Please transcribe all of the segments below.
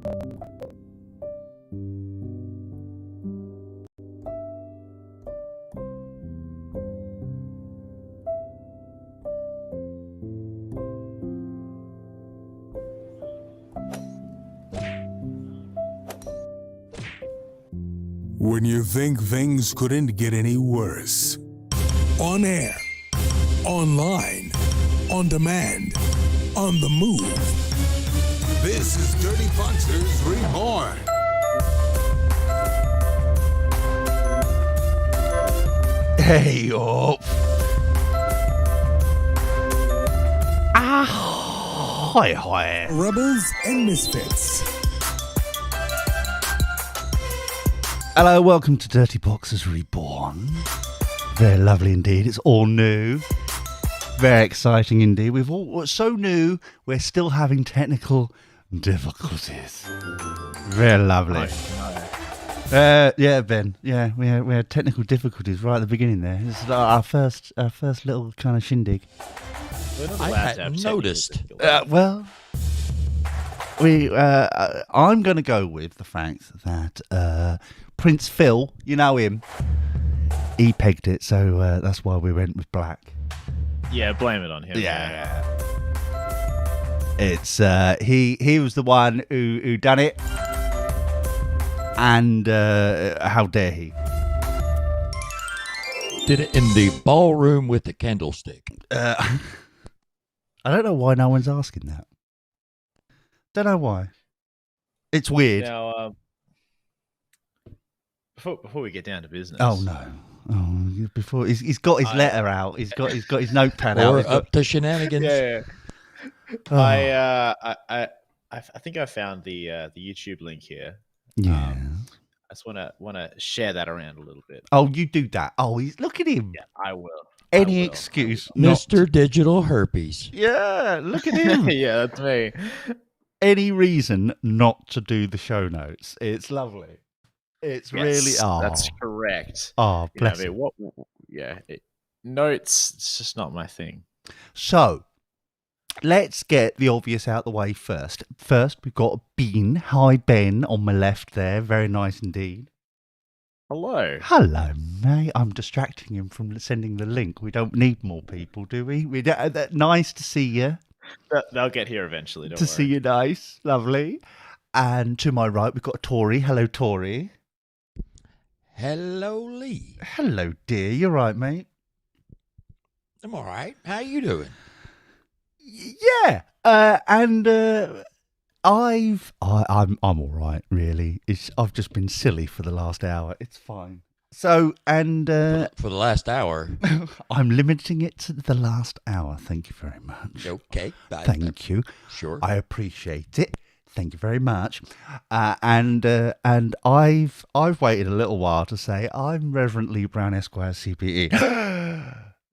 When you think things couldn't get any worse. On air, online, on demand, on the move. This is Dirty Punchers Reborn. Hey up. Hi. Rebels and Misfits. Hello, welcome to Dirty Boxers Reborn. Very lovely indeed. It's all new. Very exciting indeed. It's so new, we're still having technical difficulties. Very lovely. Yeah, Ben. Yeah, we had technical difficulties right at the beginning there. This is our first little kind of shindig. I hadn't noticed. Well, I'm going to go with the fact that Prince Phil, you know him, he pegged it, so that's why we went with black. Yeah, blame it on him. Yeah. It's he was the one who done it, and how dare he? Did it in the ballroom with the candlestick. I don't know why no one's asking that. Don't know why. It's weird. Now, before we get down to business. Oh no! Oh, before he's got his letter out. He's got his notepad Or out. up to shenanigans. Yeah. Oh. I think I found the YouTube link here. Yeah. I just want to share that around a little bit. Oh, you do that. Oh, look at him. Yeah, I will. Any excuse, Mr. Digital Herpes. Yeah, look at him. Yeah, that's me. Any reason not to do the show notes? It's lovely. It's really. Oh, that's correct. Oh, bless you. Notes. It's just not my thing. So, let's get the obvious out the way first. First, we've got Ben. Hi, Ben, on my left there. Very nice indeed. Hello. Hello, mate. I'm distracting him from sending the link. We don't need more people, do we? Nice to see you. They'll get here eventually. Don't to worry. see you, nice. Lovely. And to my right, we've got Tory. Hello, Tory. Hello, Lee. Hello, dear. You're right, mate. I'm all right. How you doing? Yeah. I'm all right, really. I've just been silly for the last hour. It's fine. So, For the last hour. I'm limiting it to the last hour. Thank you very much. Okay. Thank you. Sure. I appreciate it. Thank you very much. And I've waited a little while to say I'm Reverend Lee Brown Esquire CPE.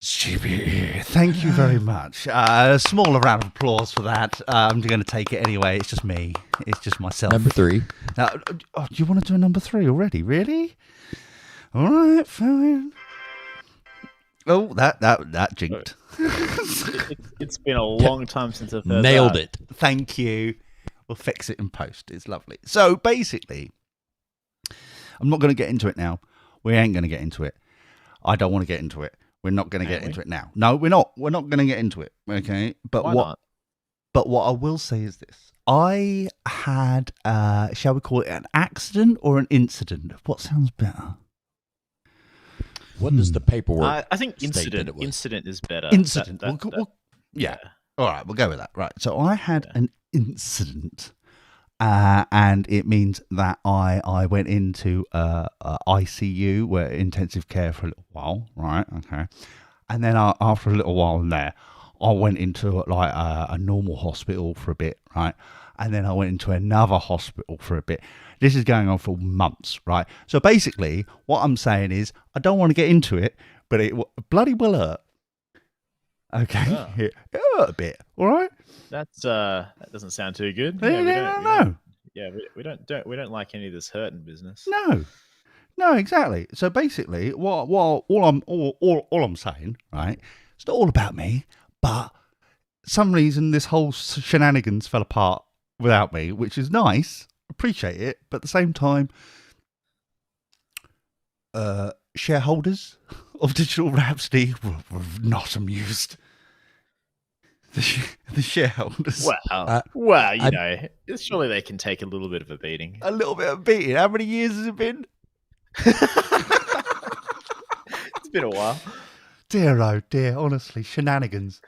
CPE. Thank you very much. A smaller round of applause for that. I'm going to take it anyway. It's just me. It's just myself. Number 3. Now, do you want to do a number 3 already? Really? All right, fine. Oh, that jinked. It's been a long time since I've heard Nailed that. it. Thank you. We'll fix it in post. It's lovely. So basically, I'm not going to get into it now. We ain't going to get into it. I don't want to get into it. We're not going to get into it now. No, we're not. We're not going to get into it. Okay. But Why not? But what I will say is this. I had, shall we call it an accident or an incident? What sounds better? What does the paperwork I think state that incident. it was? Incident is better. Incident. That- Yeah. All right, we'll go with that. Right. So I had an incident, and it means that I went into ICU, where intensive care, for a little while. Right. Okay. And then after a little while in there, I went into like a normal hospital for a bit. Right. And then I went into another hospital for a bit. This is going on for months. Right. So basically, what I'm saying is, I don't want to get into it, but it bloody will hurt. Okay, Oh. It hurt a bit. All right. that doesn't sound too good. No. We don't like any of this hurting business. No, exactly. So basically, all I'm saying, right? It's not all about me, but some reason this whole shenanigans fell apart without me, which is nice, appreciate it, but at the same time, shareholders of Digital Rhapsody were not amused. The shareholders. Well, you know, surely they can take a little bit of a beating. A little bit of beating. How many years has it been? It's been a while. Dear, oh dear, honestly, shenanigans.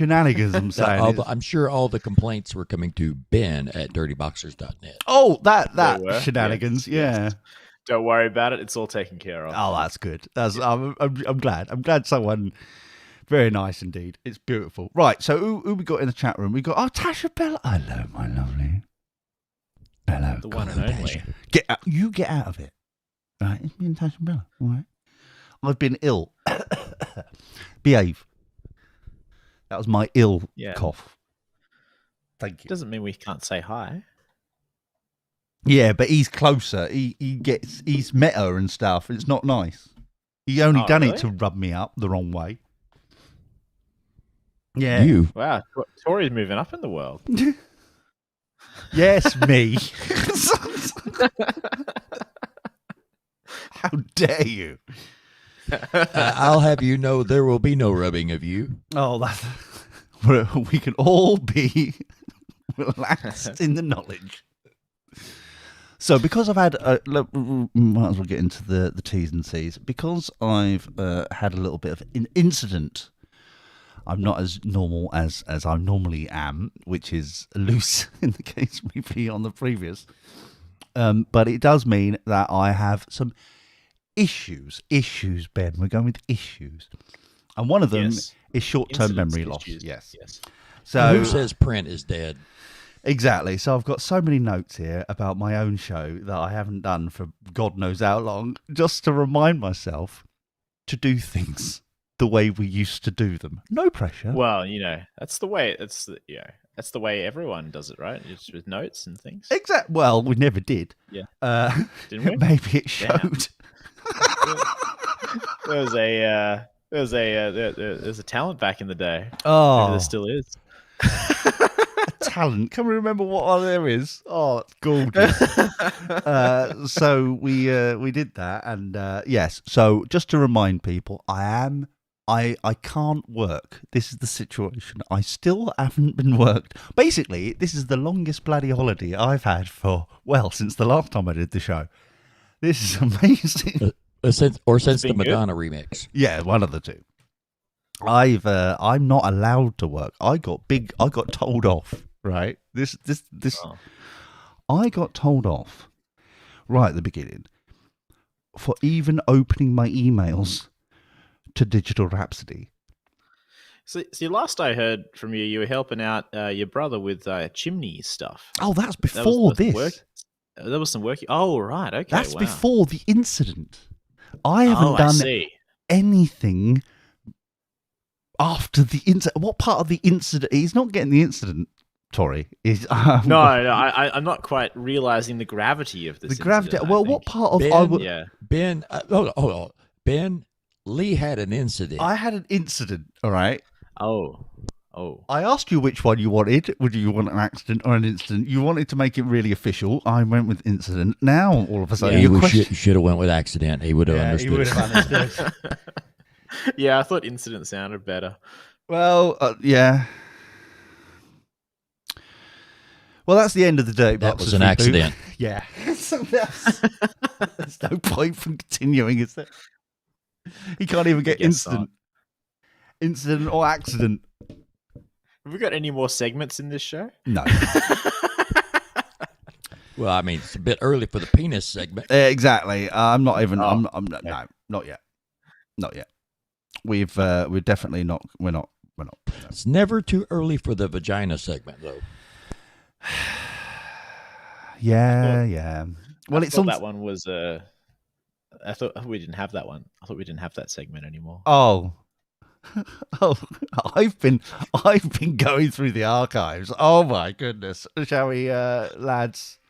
I'm saying. I'm sure all the complaints were coming to Ben at dirtyboxers.net. Oh, that They were, shenanigans, yes. Don't worry about it. It's all taken care of. Oh, that's good. I'm glad. I'm glad someone. Very nice indeed. It's beautiful. Right, so who we got in the chat room? We got Tasha Bella. Hello, my lovely. Hello. The one and only. Get out. You get out of it. Right, it's me and Tasha Bella. All right. I've been ill. Behave. That was my ill cough. Thank you. Doesn't mean we can't say hi. Yeah, but he's closer. He's met her and stuff. It's not nice. He only done it to rub me up the wrong way. Yeah. You. Wow, Tory's moving up in the world. Yes, me. How dare you? I'll have you know there will be no rubbing of you. Oh, we can all be relaxed in the knowledge. So, because I've had, might as well get into the T's and C's. Because I've had a little bit of an incident, I'm not as normal as I normally am, which is loose in the case maybe on the previous. But it does mean that I have some issues, Ben. We're going with issues. And one of them is short-term memory loss. Yes. So who says print is dead? Exactly. So I've got so many notes here about my own show that I haven't done for God knows how long, just to remind myself to do things the way we used to do them. No pressure. Well, you know, that's the way. That's the way everyone does it, right? It's with notes and things. Exactly. Well, we never did. Yeah. Didn't we? Maybe it showed. There's a talent back in the day. Oh, maybe there still is. Talent. Can we remember what there is? Oh, it's gorgeous. So we did that, and yes. So just to remind people, I can't work. This is the situation. I still haven't been worked. Basically, this is the longest bloody holiday I've had since the last time I did the show. This is amazing. Since the Madonna remix. Yeah, one of the two. I'm not allowed to work. I got told off, right? This I got told off right at the beginning for even opening my emails to Digital Rhapsody. So, see, last I heard from you, you were helping out your brother with chimney stuff. Oh, that's before this. There was some work. Oh, right. Okay. That's before the incident. I haven't done anything after the incident. What part of the incident? He's not getting the incident, Tory. No, I'm not quite realizing the gravity of this. The gravity. Incident, well, what part of Ben? Hold on. Ben, Lee had an incident. I had an incident. All right. Oh. I asked you which one you wanted. Would you want an accident or an incident? You wanted to make it really official. I went with incident. Now, all of a sudden, you should have went with accident. He would have understood. He would have understood. Yeah, I thought incident sounded better. Well, yeah. Well, that's the end of the day. That was an accident. Yeah. There's no point from continuing, is there? He can't even get incident or accident. Have we got any more segments in this show? No. Well, I mean, it's a bit early for the penis segment. Exactly. I'm not even. No, not yet. Not yet. We're definitely not. We're not. No. It's never too early for the vagina segment, though. Yeah. Well, that one was. I thought we didn't have that one. I thought we didn't have that segment anymore. Oh, I've been going through the archives. Oh my goodness! Shall we, lads?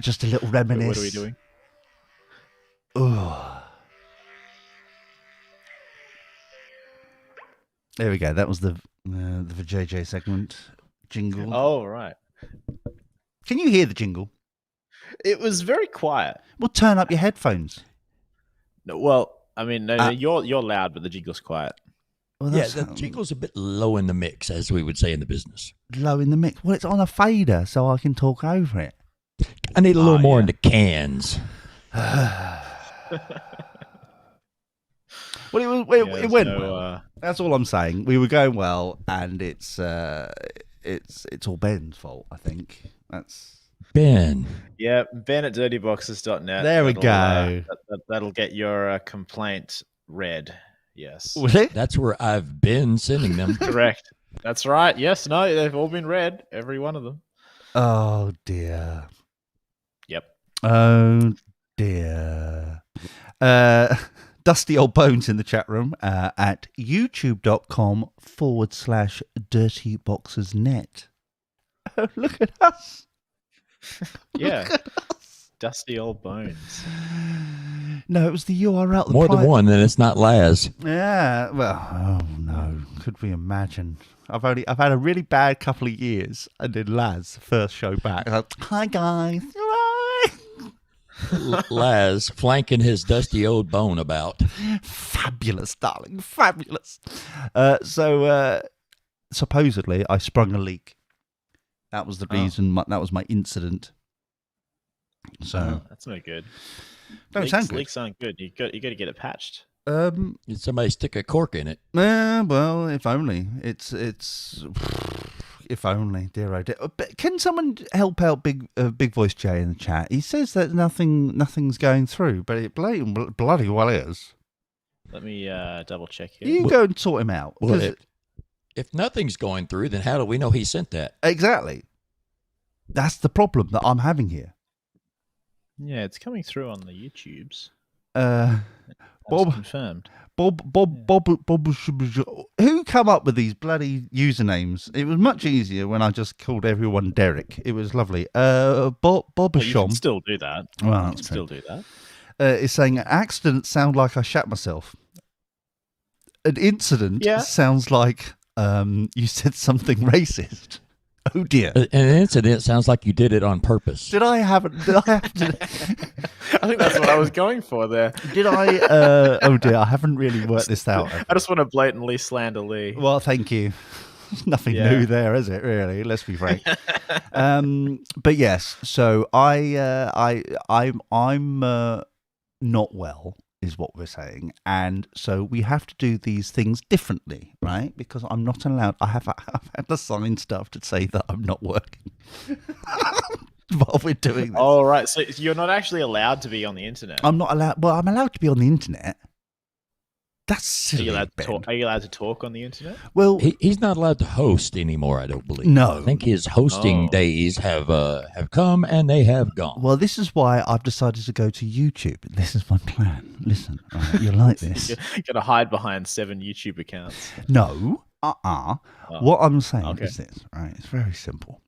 Just a little reminisce. What are we doing? Oh, there we go. That was the JJ segment. jingle. Oh, right. Can you hear the jingle? It was very quiet. Well, turn up your headphones. No, well, I mean, no, you're loud, but the jingle's quiet. Well, Yeah, that's the jingle's a bit low in the mix, as we would say in the business. low in the mix. Well, it's on a fader, so I can talk over it. I need a little more yeah. in the cans. Well, it Yeah, went no, well. That's all I'm saying. We were going well, and it's all Ben's fault. I think that's. Ben. Yeah, Ben at dirtyboxes.net. There we go. That'll get your complaint read. Yes. Was it? That's where I've been sending them. Correct. That's right. Yes, no, they've all been read. Every one of them. Oh dear. Yep. Oh dear. Dusty Old Bones in the chat room at youtube.com/dirtyboxesnet. Oh, look at us. Yeah. Look at us. Dusty old bones. No, it was the URL. The More than one, then it's not Laz. Yeah. Well, oh no. Could we imagine? I've had a really bad couple of years, and then Laz, first show back. Like, hi guys. Laz flanking his dusty old bone about. Fabulous, darling. Fabulous. So supposedly I sprung a leak. That was the reason. That was my incident. So That's no good. don't sound good. Leaks aren't good. You got to get it patched. Did somebody stick a cork in it? Well, if only. It's if only, dear oh dear. But can someone help out Big Voice Jay in the chat? He says that nothing's going through, but it bloody well is. Let me double check here. You go and sort him out. Well, if nothing's going through, then how do we know he sent that? Exactly. That's the problem that I'm having here. Yeah, it's coming through on the YouTubes. Bob Confirmed. Bob. Who come up with these bloody usernames? It was much easier when I just called everyone Derek. It was lovely. Bob Well, you Shom. can still do that. Well, You that's can still do that. is saying accidents sound like I shat myself. An incident sounds like you said something racist. Oh dear! An incident sounds like you did it on purpose. Did I have to? I think that's what I was going for there. Did I? Oh dear! I haven't really worked this out. I just want to blatantly slander Lee. Well, thank you. Nothing new there, is it? Really? Let's be frank. But yes, so I'm not well, is what we're saying, and so we have to do these things differently, right? Because I'm not allowed. I've had to sign stuff to say that I'm not working while we're doing this. Oh, right. So you're not actually allowed to be on the internet. I'm not allowed. Well, I'm allowed to be on the internet. That's silly. Are you allowed to talk on the internet? Well, He's not allowed to host anymore, I don't believe. No. I think his hosting days have come and they have gone. well, this is why I've decided to go to YouTube. This is my plan. Listen, right, you like this? You're going to hide behind 7 YouTube accounts. No. What I'm saying is this, right? It's very simple.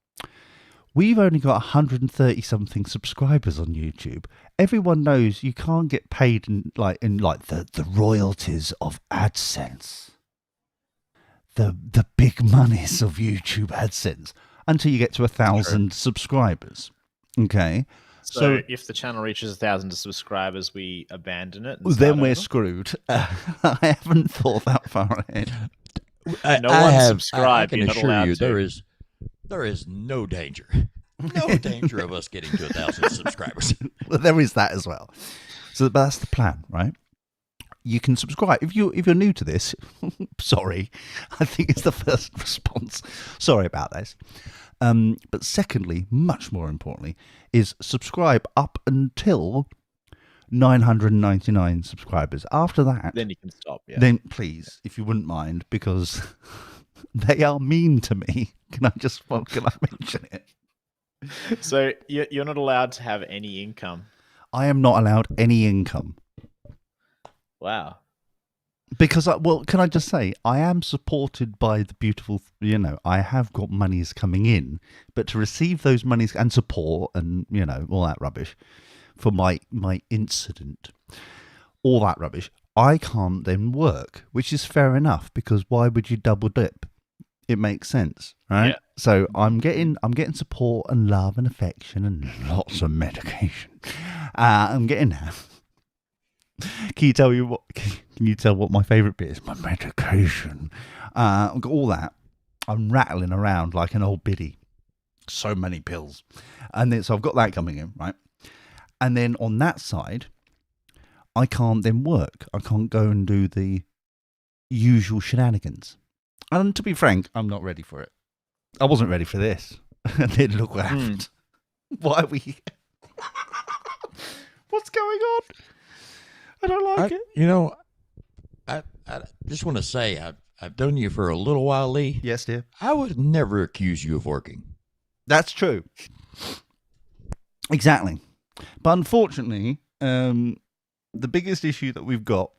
We've only got 130 something subscribers on YouTube. Everyone knows you can't get paid in the royalties of AdSense, the big monies of YouTube AdSense, until you get to 1,000 subscribers. Okay, So if the channel reaches 1,000 subscribers, we abandon it. And then start we're over? screwed. I haven't thought that far ahead. Subscribed. I can You're not assure allowed you, to. there is no danger. No danger of us getting to 1,000 subscribers. Well, there is that as well. So, but that's the plan, right? You can subscribe if you're new to this. Sorry, I think it's the first response. Sorry about this. But secondly, much more importantly, is subscribe up until 999 subscribers. After that, Then you can stop. Yeah. then please, if you wouldn't mind, because they are mean to me. Can I mention it? So you're not allowed to have any income. I am not allowed any income. Wow. Because, can I just say, I am supported by the beautiful, I have got monies coming in, but to receive those monies and support and, all that rubbish for my incident, all that rubbish, I can't then work, which is fair enough, because why would you double dip? It makes sense, right? Yeah. So I'm getting support and love and affection and lots of medication. I'm getting that. Can you tell what my favourite bit is? My medication. I've got all that. I'm rattling around like an old biddy. So many pills. And then so I've got that coming in, right? And then on that side, I can't then work. I can't go and do the usual shenanigans. And to be frank, I'm not ready for it. I wasn't ready for this. And then look what happened. Why are we... What's going on? I don't like it. You know, I just want to say, I've known you for a little while, Lee. Yes, dear. I would never accuse you of working. That's true. Exactly. But unfortunately, the biggest issue that we've got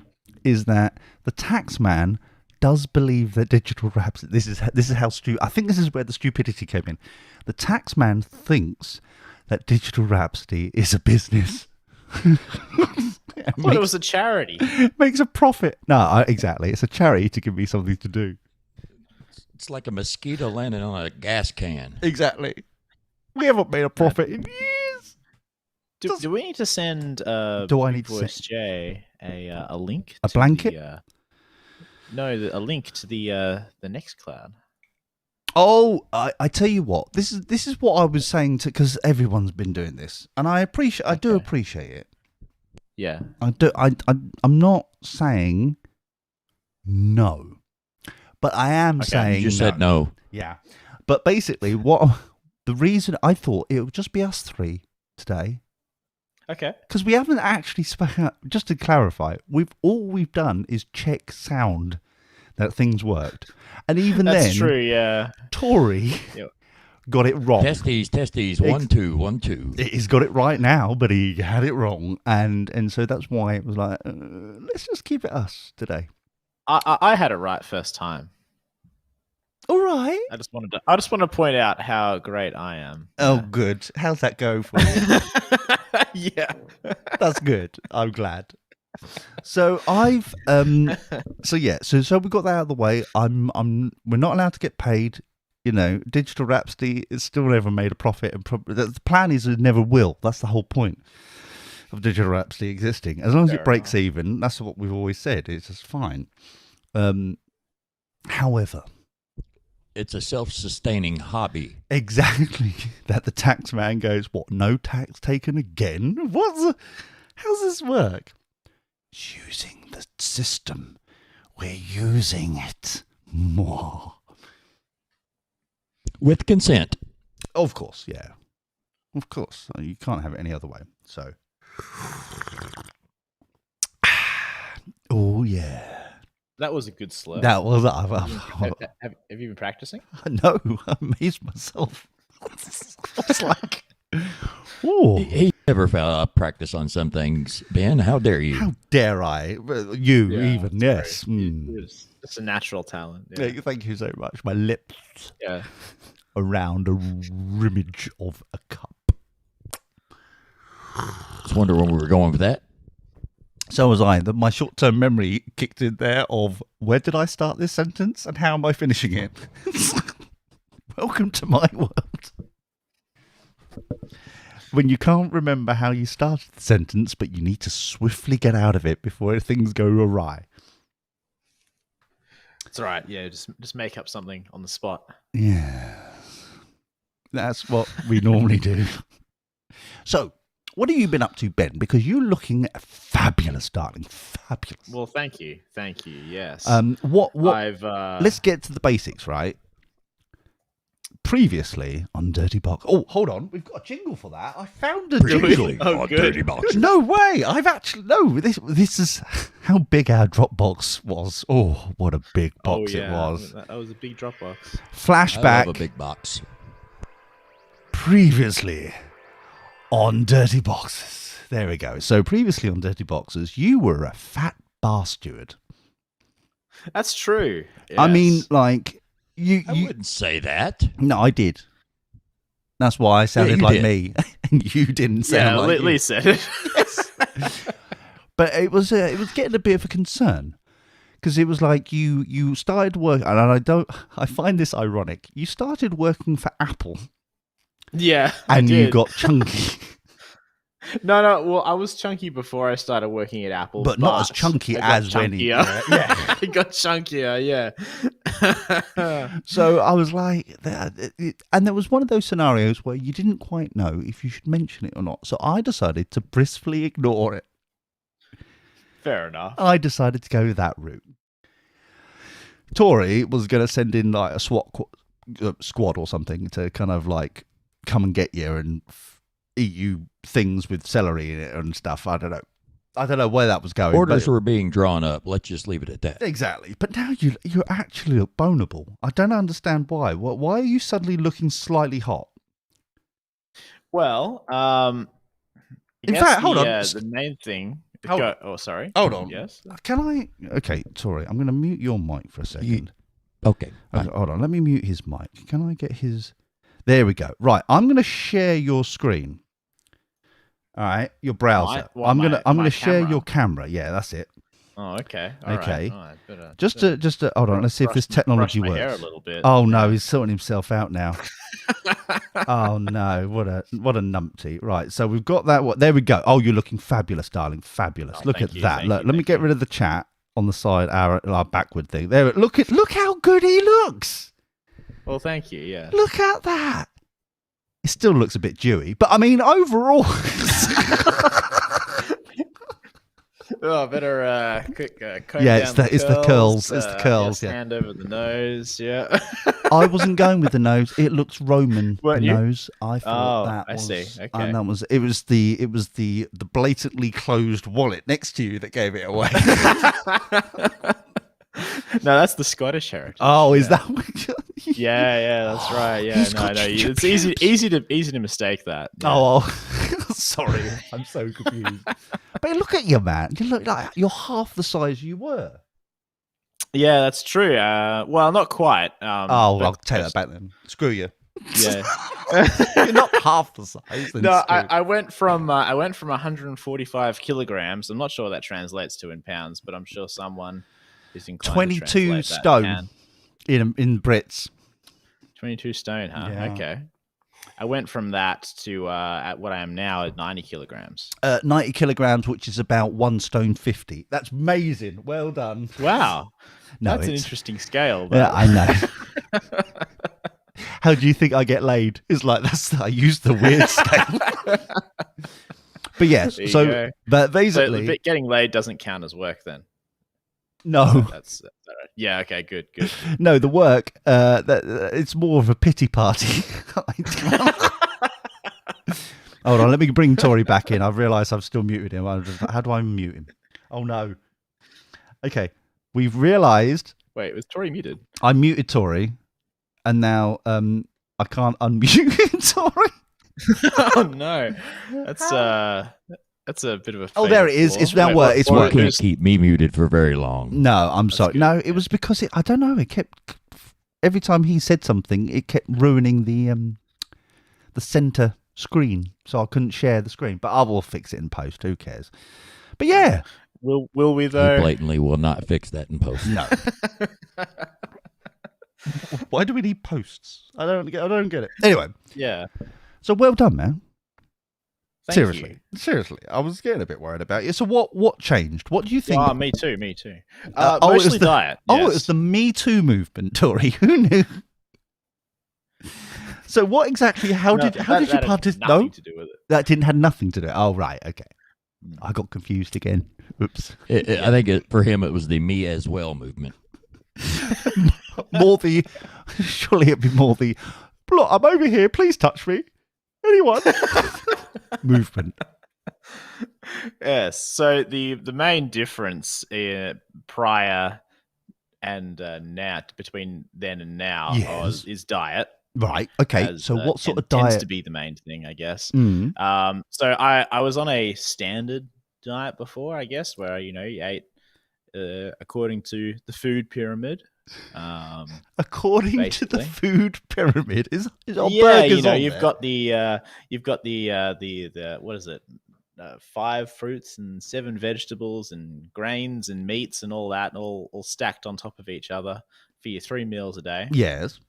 is that the tax man does believe that digital raps. This is how stupid. I think this is where the stupidity came in. The tax man thinks that Digital Rhapsody is a business. Well, it was a charity. Makes a profit. No, exactly. It's a charity to give me something to do. It's like a mosquito landing on a gas can. Exactly. We haven't made a profit in years. Do we need to send Do I need to Voice J a link? A to blanket? A link to the Nextcloud. Oh, I tell you what. This is what I was saying to, because everyone's been doing this, and I do appreciate it. Yeah, I do. I'm not saying no, but I am saying You just said no. Yeah, but basically, the reason I thought it would just be us three today. okay. Because we haven't actually spoken. Just to clarify, all we've done is check sound that things worked, and even That's then, true. Yeah, Tory got it wrong. Testes, 1 2 1 2. He's got it right now, but he had it wrong, and so that's why it was like, let's just keep it us today. I had it right first time. All right. I just wanted to point out how great I am. Oh, good. How's that go for you? Yeah, That's good. I'm glad. So I've so we got that out of the way. We're not allowed to get paid. You know, Digital Rhapsody is still never made a profit, and the plan is it never will. That's the whole point of Digital Rhapsody existing. As long as it breaks even, that's what we've always said. It's just fine. However, It's a self-sustaining hobby. exactly that the tax man goes, what? No tax taken again? How's this work? It's using the system. We're using it more. With consent. Of course, yeah. Of course. You can't have it any other way. So. Oh, yeah. that was a good slur. That was. Have you been practicing? No, I amazed myself. I was like, oh. He never practice on some things, Ben. How dare you? How dare I? You, Yeah, even, yes. Mm. It's a natural talent. Yeah, thank you so much. My lips Yeah. around a rimmage of a cup. Just wonder when we were going with that. So was I. My short-term memory kicked in there of where did I start this sentence and how am I finishing it? Welcome to my world. When you can't remember how you started the sentence, but you need to swiftly get out of it before things go awry. It's all right. Yeah, just make up something on the spot. Yeah. That's what we normally do. So, what have you been up to, Ben? Because you're looking fabulous, darling. Fabulous. Well, thank you. Yes. What? I've Let's get to the basics, right? Previously on Dirty Box. Oh, hold on. We've got a jingle for that. I found a jingle. Oh, good. Dirty Box. No way. I've actually... No, this is how big our Dropbox was. Oh, what a big box it was. That was a big Dropbox. Flashback. I love a big box. Previously on Dirty Boxes. There we go. So previously on Dirty Boxes, you were a fat bar steward. That's true. I mean, Yes. like... I wouldn't say that. No, I did. That's why I sounded you like did. me, and you didn't sound like you. Lee said it. But it was getting a bit of a concern Because it was like you started work, and I find this ironic. You started working for Apple, Yeah, and I you did. got chunky, No. Well, I was chunky before I started working at Apple, but not as chunky I got as when he. chunkier. Yeah. I got chunkier. Yeah. So I was like, and there was one of those scenarios where you didn't quite know if you should mention it or not. So I decided to blissfully ignore it. Fair enough. I decided to go that route. Tory was going to send in like a squad or something to kind of like come and get you and eat you things with celery in it and stuff. I don't know where that was going. Orders were being drawn up. Let's just leave it at that. Exactly. But now you actually look boneable. I don't understand why. Why are you suddenly looking slightly hot? Well, In fact, hold on. The main thing. Sorry. Hold on. Yes. Can I? Okay, Tory, I'm going to mute your mic for a second. Okay. Hold on. Let me mute his mic. Can I get his? There we go. Right. I'm going to share your screen. All right, your browser. I'm gonna share your camera. Yeah, that's it. Oh, okay. Okay. All right. Better, just to hold on. Let's see if this technology brush my hair works. a little bit. Oh no, he's sorting himself out now. Oh no, what a numpty. Right, so we've got that. There we go. Oh, you're looking fabulous, darling. Fabulous. Oh, look at you, that. Look, you, let me get rid of the chat on the side. Our backward thing. There. Look how good he looks. Well, thank you. Yeah. Look at that. It still looks a bit dewy, but I mean overall. Oh, better quick comb Yeah, down it's the curls. It's the curls. Yes, Yeah. hand over the nose. Yeah. I wasn't going with the nose. It looks Roman. Weren't the you? nose. I thought that. I was, see. Okay. And that was. It was the blatantly closed wallet next to you that gave it away. No, that's the Scottish heritage. Oh, is yeah. that what you... Yeah, that's right. Yeah, no. It's easy to mistake that. Yeah. Oh, sorry. I'm so confused. But look at you, man. You look like you're half the size you were. Yeah, that's true. Well, not quite. I'll take that back then. Screw you. Yeah. You're not half the size. No, I went from 145 kilograms. I'm not sure what that translates to in pounds, but I'm sure someone is inclined 22 to translate stone that in Brits. 22 stone, huh? Yeah. Okay. I went from that to at what I am now at 90 kilograms. 90 kilograms, which is about 1 stone 50. That's amazing. Well done. Wow. No, That's an interesting scale. Yeah, But... I know. How do you think I get laid? It's like I use the weird scale. But yes, but basically, so getting laid doesn't count as work then. No, that's all right. Yeah. Okay. Good. No, the work. It's more of a pity party. Hold on, let me bring Tory back in. I've realised I've still muted him. How do I mute him? Oh no. Okay, we've realised. Wait, was Tory muted? I muted Tory, and now I can't unmute Tory. Oh no, that's a bit of a. Oh, there it is. It's now work. It's You working. can't keep me muted for very long. No, I'm sorry. good. No, it was because I don't know. It kept every time he said something, it kept ruining the center screen, so I couldn't share the screen. But I will fix it in post. Who cares? But yeah, Will we He though? blatantly will not fix that in post. no. Why do we need posts? I don't get it. Anyway, Yeah. so well done, man. Thank you. Seriously, I was getting a bit worried about you. So what changed? What do you think? Oh, me too. it was Mostly the- diet. Oh, it yes. was the Me Too movement, Tory. Who knew? So what exactly? How did you That had participate? nothing No, to do with it. that didn't have nothing to do. Oh, right, okay. I got confused again. Oops. I think for him it was the me as well movement. More the surely it'd be more the look. I'm over here. Please touch me. Anyone? Movement. Yes. So the main difference prior and now between then and now Yes. is diet. Right. Okay. as, So what sort of tends diet? to be the main thing, I guess. Mm. So I was on a standard diet before, I guess, where you ate according to the food pyramid. According to the basically. food pyramid, is our Yeah, burgers on you've there? got the what is it? 5 fruits and 7 vegetables and grains and meats and all that, all stacked on top of each other for your 3 meals a day. Yes.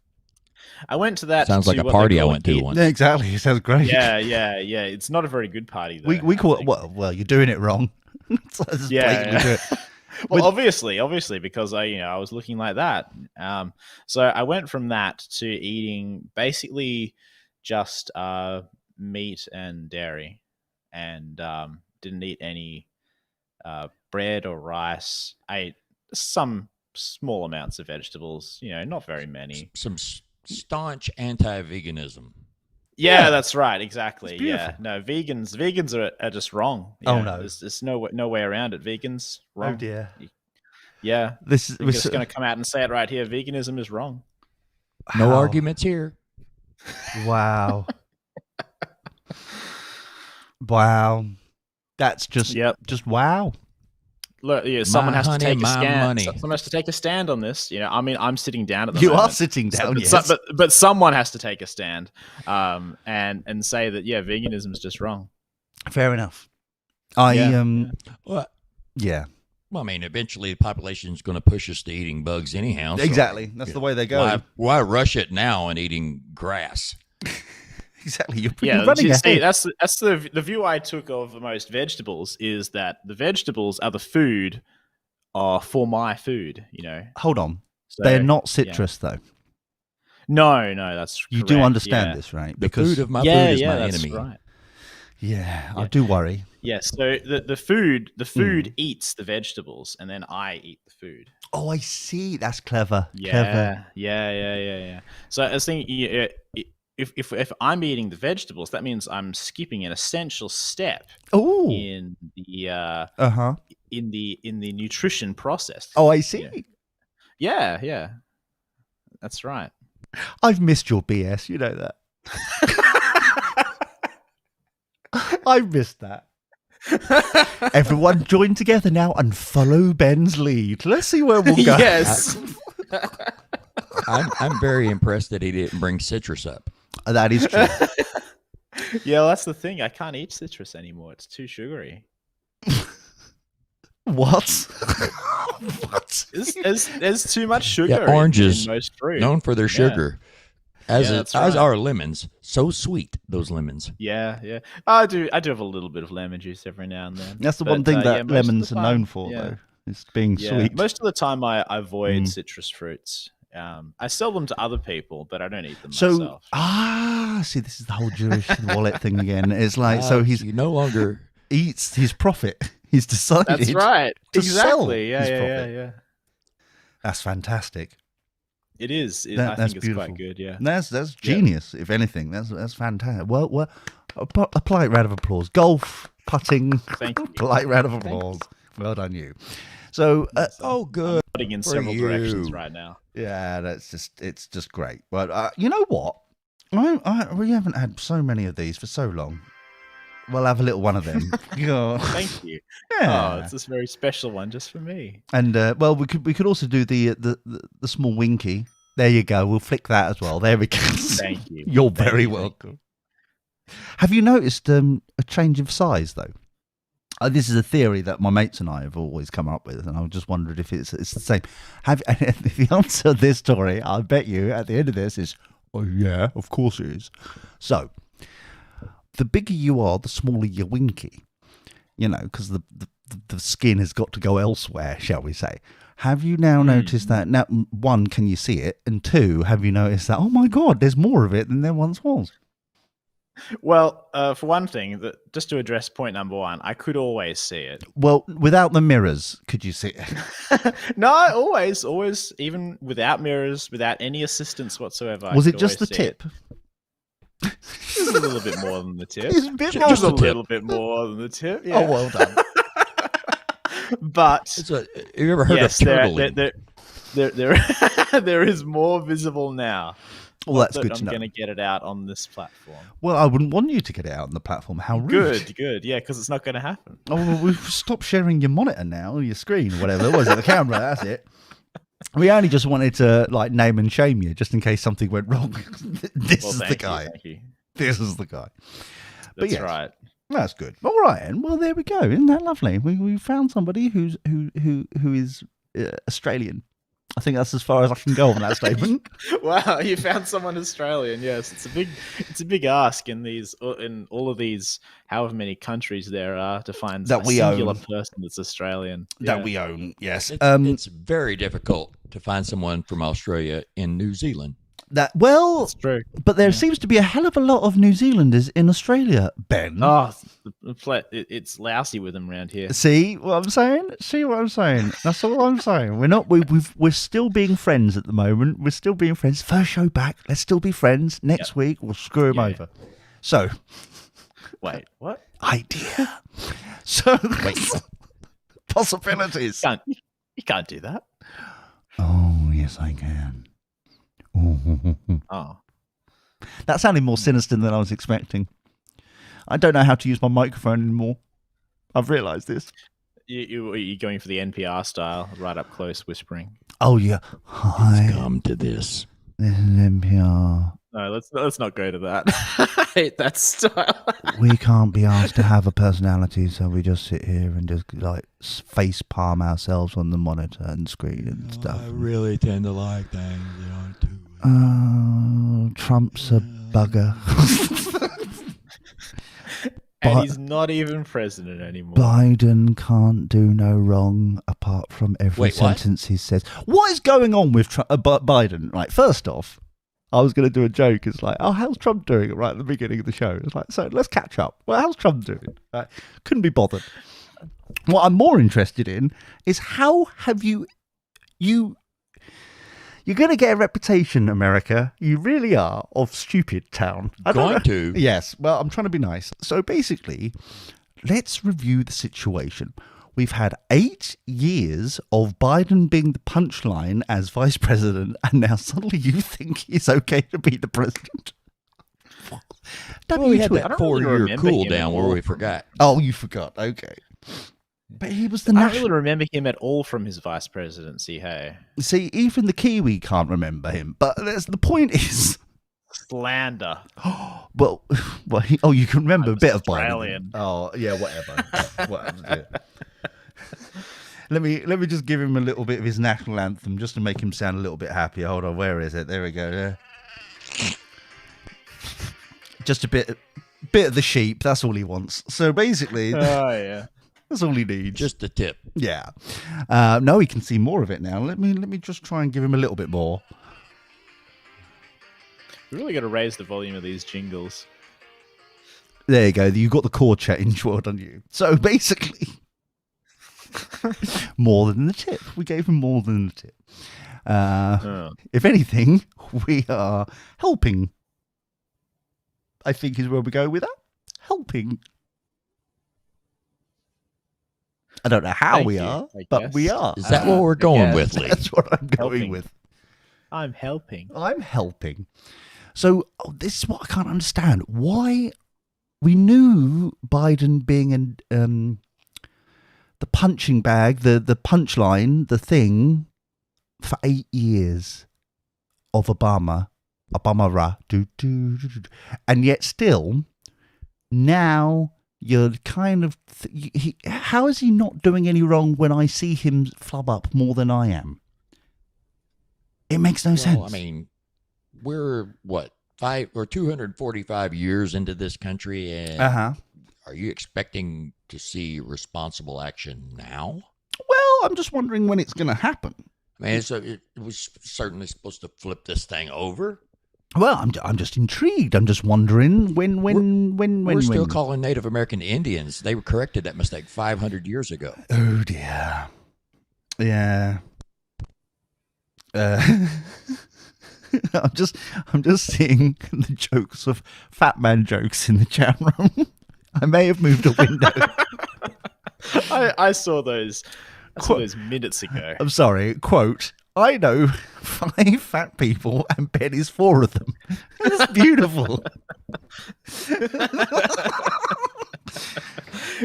I went to that. Sounds like a party I went to once. Yeah, exactly. It sounds great. Yeah. It's not a very good party, though. We call it, well, you're doing it wrong. So just blatantly do it. Well, obviously, because I was looking like that. So I went from that to eating basically just meat and dairy, and didn't eat any bread or rice. I ate some small amounts of vegetables, not very many. Some staunch anti-veganism. Yeah, that's right. Exactly. It's Yeah. No, vegans are just wrong. Oh, Yeah, no. There's no way around it. Vegans wrong. Oh dear. Yeah. We're just going to come out and say it right here. Veganism is wrong. No arguments here. Wow. Wow. That's just wow. Look, someone has to take a stand. Money. Someone has to take a stand on this. I'm sitting down at the You moment. are sitting down, but someone has to take a stand, and say that veganism is just wrong. Fair enough. Well, Yeah. Well, I mean, eventually the population is going to push us to eating bugs anyhow. So, Exactly. That's the way they go. Why rush it now and eating grass? Exactly. You're Yeah, running ahead. see, that's the view I took of most vegetables, is that the vegetables are the food for my food, Hold on. So, They're not citrus, though. No, that's You correct. do understand this, right? The food of my food is my that's enemy. Right. Yeah, I do worry. Yes, so the food eats the vegetables, and then I eat the food. Oh, I see. That's clever. Yeah. So I was thinking, if I'm eating the vegetables, that means I'm skipping an essential step in the in the nutrition process. Oh, I see. Yeah. That's right. I've missed your BS. You know that. I've missed that. Everyone join together now and follow Ben's lead. Let's see where we'll go. Yes. I'm very impressed that he didn't bring citrus up. That is true. Yeah, well, that's the thing. I can't eat citrus anymore. It's too sugary. What? What? There's too much sugar. Oranges, in most fruit. known for their sugar, as that's right. are lemons. So sweet, those lemons. Yeah. I do have a little bit of lemon juice every now and then. That's the one thing that lemons are known for, though. It's being sweet. Most of the time, I avoid citrus fruits. I sell them to other people, but I don't eat them myself. See, this is the whole Jewish wallet thing again. It's like, so he no longer eats his profit. He's decided. That's right. To sell exactly. his profit. That's fantastic. It is. That's I think it's beautiful. quite good. Yeah. That's genius. If anything, that's fantastic. Well, a polite round of applause. Golf, putting. Thank you. Polite round of applause. Well done, you. So, good. I'm nodding in several directions right now. Yeah, it's just great. But you know what? We haven't had so many of these for so long. We'll have a little one of them. Yeah. Thank you. Yeah. Oh, it's this very special one just for me. And well, we could also do the small winky. There you go. We'll flick that as well. There we go. Thank you. You're very welcome. Have you noticed a change of size though? This is a theory that my mates and I have always come up with, and I just wondered if it's the same. If the answer to this story, I bet you at the end of this is, oh yeah, of course it is. So, the bigger you are, the smaller your winky. Because the skin has got to go elsewhere, shall we say. Have you now noticed that? Now, one, can you see it? And two, have you noticed that, oh my God, there's more of it than there once was? Well, for one thing, just to address point number one, I could always see it. Well, without the mirrors, could you see it? No, always, even without mirrors, without any assistance whatsoever. Was it just the tip? It was a little bit more than the tip. It's a bit Just a little bit more than the tip. Yeah. Oh, well done. But have you ever heard of turtling? There is more visible now. Well, that's good to know. I'm going to get it out on this platform. Well, I wouldn't want you to get it out on the platform. How rude. Good. Yeah, because it's not going to happen. Oh, well, we've stopped sharing your monitor now, or your screen, or whatever. Was it the camera? That's it. We only just wanted to name and shame you, just in case something went wrong. This is the guy. Thank you. This is the guy. That's right. That's good. All right, and well, there we go. Isn't that lovely? We found somebody who is Australian. I think that's as far as I can go on that statement. Wow, you found someone Australian. Yes, it's a big ask in all of these however many countries there are to find That a we singular own. person that's Australian. That we own. Yes. It's very difficult to find someone from Australia in New Zealand. That's true. But there seems to be a hell of a lot of New Zealanders in Australia, Ben. Oh, it's lousy with them around here. See what I'm saying? That's all I'm saying. We're still being friends at the moment. We're still being friends. First show back. Let's still be friends. Next week we'll screw him over. So, wait, what? Idea. So, possibilities. You can't do that. Oh yes, I can. Oh, that sounded more sinister than I was expecting. I don't know how to use my microphone anymore. I've realised this. You're going for the NPR style, right up close whispering. Oh yeah. Hi. It's come to this. This is NPR. No, let's not go to that. I hate that style. We can't be asked to have a personality, so we just sit here and just like face palm ourselves on the monitor and screen and stuff. I really tend to like things that aren't too. Trump's a bugger. And he's not even president anymore. Biden can't do no wrong apart from every sentence he says. What is going on with Biden? Right, first off, I was going to do a joke. It's like, oh, how's Trump doing? Right at the beginning of the show. It's like, so let's catch up. Well, how's Trump doing? Right, couldn't be bothered. What I'm more interested in is how have you're going to get a reputation, America. You really are, of stupid town. Yes. Well, I'm trying to be nice. So basically, let's review the situation. We've had 8 years of Biden being the punchline as vice president, and now suddenly you think it's okay to be the president. We had that 4-year cool down where we forgot. Oh, you forgot. Okay. But he was the I don't really remember him at all from his vice presidency, hey? See, even the Kiwi can't remember him. But the point is... Slander. Well, you can remember a bit of Australian. Biden. Oh, yeah, whatever. Whatever. Let me just give him a little bit of his national anthem just to make him sound a little bit happier. Hold on, where is it? There we go. Just a bit of the sheep. That's all he wants. So basically... Oh, yeah. That's all he needs. Just the tip. Yeah. No, he can see more of it now. Let me just try and give him a little bit more. We really got to raise the volume of these jingles. There you go. You got the chord change. Well done, you. So basically, more than the tip. We gave him more than the tip. If anything, we are helping. I think is where we go with that. Helping. I don't know how we are, but we are. Is that what we're going with, Lee? That's what I'm going with. I'm helping. So this is what I can't understand. Why we knew Biden being the punching bag, the punchline, the thing for 8 years of Obama, and yet still now. You're kind of... how is he not doing any wrong when I see him flub up more than I am? It makes no sense. I mean, we're, 245 years into this country, and are you expecting to see responsible action now? Well, I'm just wondering when it's going to happen. I mean, so it was certainly supposed to flip this thing over. Well, I'm just intrigued. I'm just wondering when. We're still calling Native American Indians. They corrected that mistake 500 years ago. Oh dear. Yeah. I'm just seeing the jokes of fat man jokes in the chat room. I may have moved a window. I saw those. Those minutes ago. I'm sorry. Quote. I know 5 fat people and Ben is 4 of them. That's beautiful.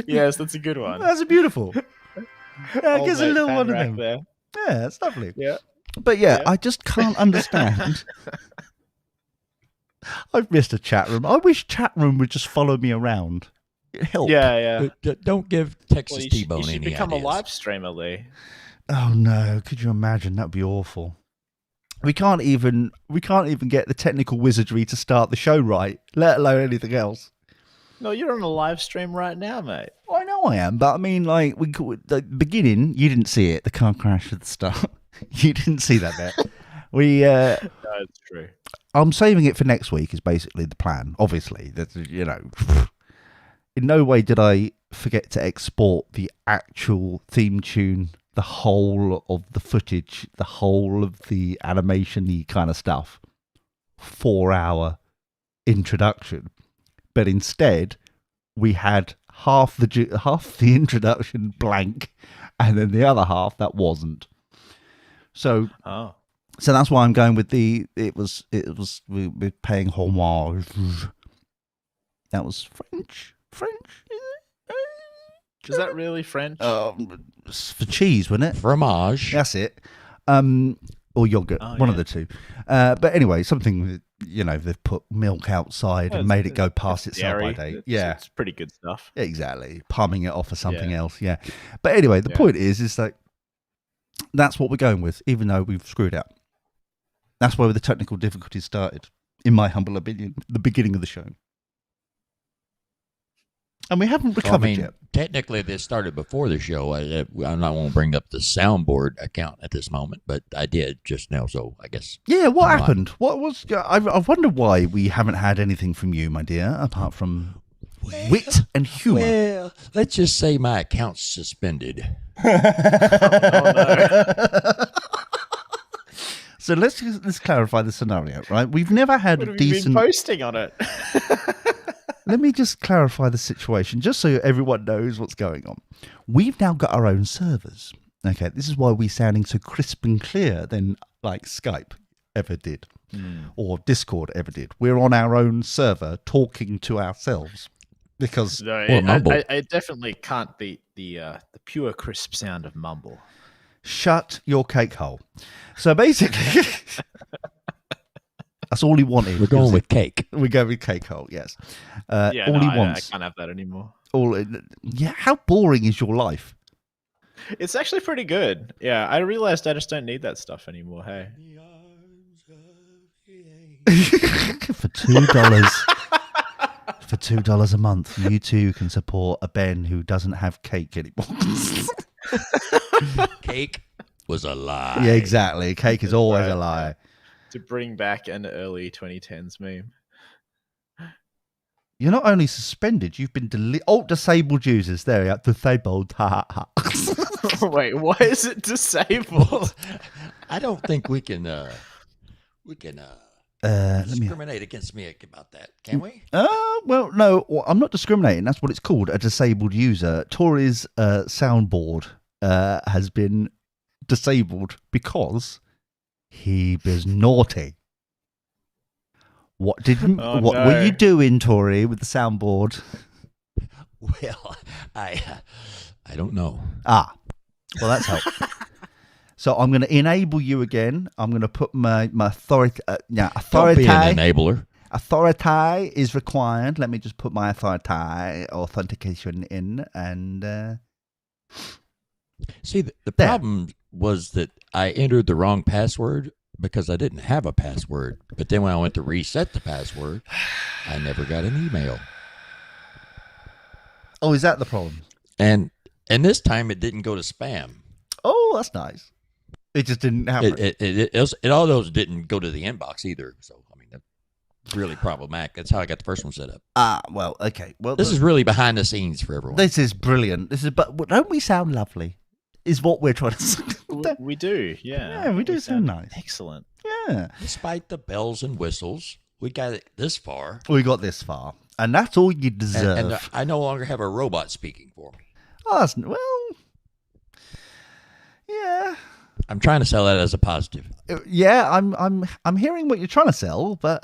Yes, that's a good one. That's beautiful. Yeah, I guess a little one of them. There. Yeah, it's lovely. Yeah. But yeah, I just can't understand. I've missed a chat room. I wish chat room would just follow me around. Help. Yeah. Don't give Well, Texas you T-Bone should any become ideas. a live streamer, Lee. Oh no! Could you imagine? That'd be awful. We can't even get the technical wizardry to start the show right, let alone anything else. No, you're on a live stream right now, mate. I know I am, but I mean, like, the beginning, you didn't see it. The car crash at the start. You didn't see that bit. No, it's true. I'm saving it for next week. Is basically the plan. Obviously, that in no way did I forget to export the actual theme tune, the whole of the footage, the whole of the animation-y kind of stuff. 4-hour introduction, but instead we had half the introduction blank, and then the other half that wasn't. So that's why I'm going with we're paying homage. That was French. Is that really French? For cheese, wasn't it? Fromage. That's it. Or yogurt, one of the two. But anyway, something they've put milk outside and made it go past its sell-by date. It's pretty good stuff. Exactly, palming it off for something else. Yeah, but anyway, the point is that that's what we're going with, even though we've screwed up. That's where the technical difficulties started, in my humble opinion, the beginning of the show. And we haven't recovered yet. Technically, this started before the show. I'm not going to bring up the soundboard account at this moment, but I did just now, so I guess. Yeah, what happened? What was? I wonder why we haven't had anything from you, my dear, apart from wit and humour. Well, let's just say my account's suspended. So let's clarify the scenario, right? We've never had What a have you decent. been posting on it? Let me just clarify the situation, just so everyone knows what's going on. We've now got our own servers. Okay, this is why we're sounding so crisp and clear than like Skype ever did, or Discord ever did. We're on our own server talking to ourselves because I definitely can't beat the pure crisp sound of mumble. Shut your cake hole. So basically, that's all he wanted. We're going with cake. We go with cake hole, yes. All he wants. I can't have that anymore. How boring is your life? It's actually pretty good. Yeah, I realized I just don't need that stuff anymore. Hey, for $2, for $2 a month, you too can support a Ben who doesn't have cake anymore. Cake was a lie. Yeah, exactly. Cake is always a lie. To bring back an early 2010s meme. You're not only suspended, you've been disabled users. There you are. Disabled. Wait, why is it disabled? I don't think we can discriminate against me about that, can we? Well, no, I'm not discriminating. That's what it's called, a disabled user. Tory's soundboard has been disabled because he was naughty. What were you doing, Tory, with the soundboard? Well, I don't know. Well, that's helpful. So I'm going to enable you again. I'm going to put my authority. Authority. Don't be an enabler. Authority is required. Let me just put my authority authentication in and. See, the problem was that I entered the wrong password because I didn't have a password. But then when I went to reset the password, I never got an email. Oh, is that the problem? And this time it didn't go to spam. Oh, that's nice. It just didn't happen. It all those didn't go to the inbox either. So, I mean, that's really problematic. That's how I got the first one set up. Well, okay. Well, this is really behind the scenes for everyone. This is brilliant. But don't we sound lovely? Is what we're trying to say. We do, yeah. Yeah, we do sound nice. Excellent. Yeah. Despite the bells and whistles, we got it this far. We got this far. And that's all you deserve. And I no longer have a robot speaking for me. Oh, yeah. I'm trying to sell that as a positive. Yeah, I'm hearing what you're trying to sell, but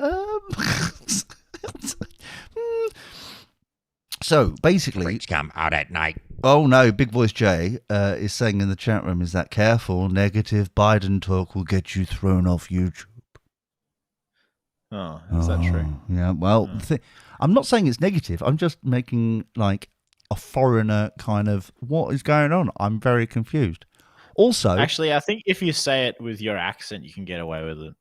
so basically, Freaks come out at night. Oh no, Big Voice Jay is saying in the chat room, is that careful? Negative Biden talk will get you thrown off YouTube. Oh, is that true? Yeah. Well, I'm not saying it's negative. I'm just making like a foreigner kind of what is going on. I'm very confused. Also, Actually, I think if you say it with your accent, you can get away with it.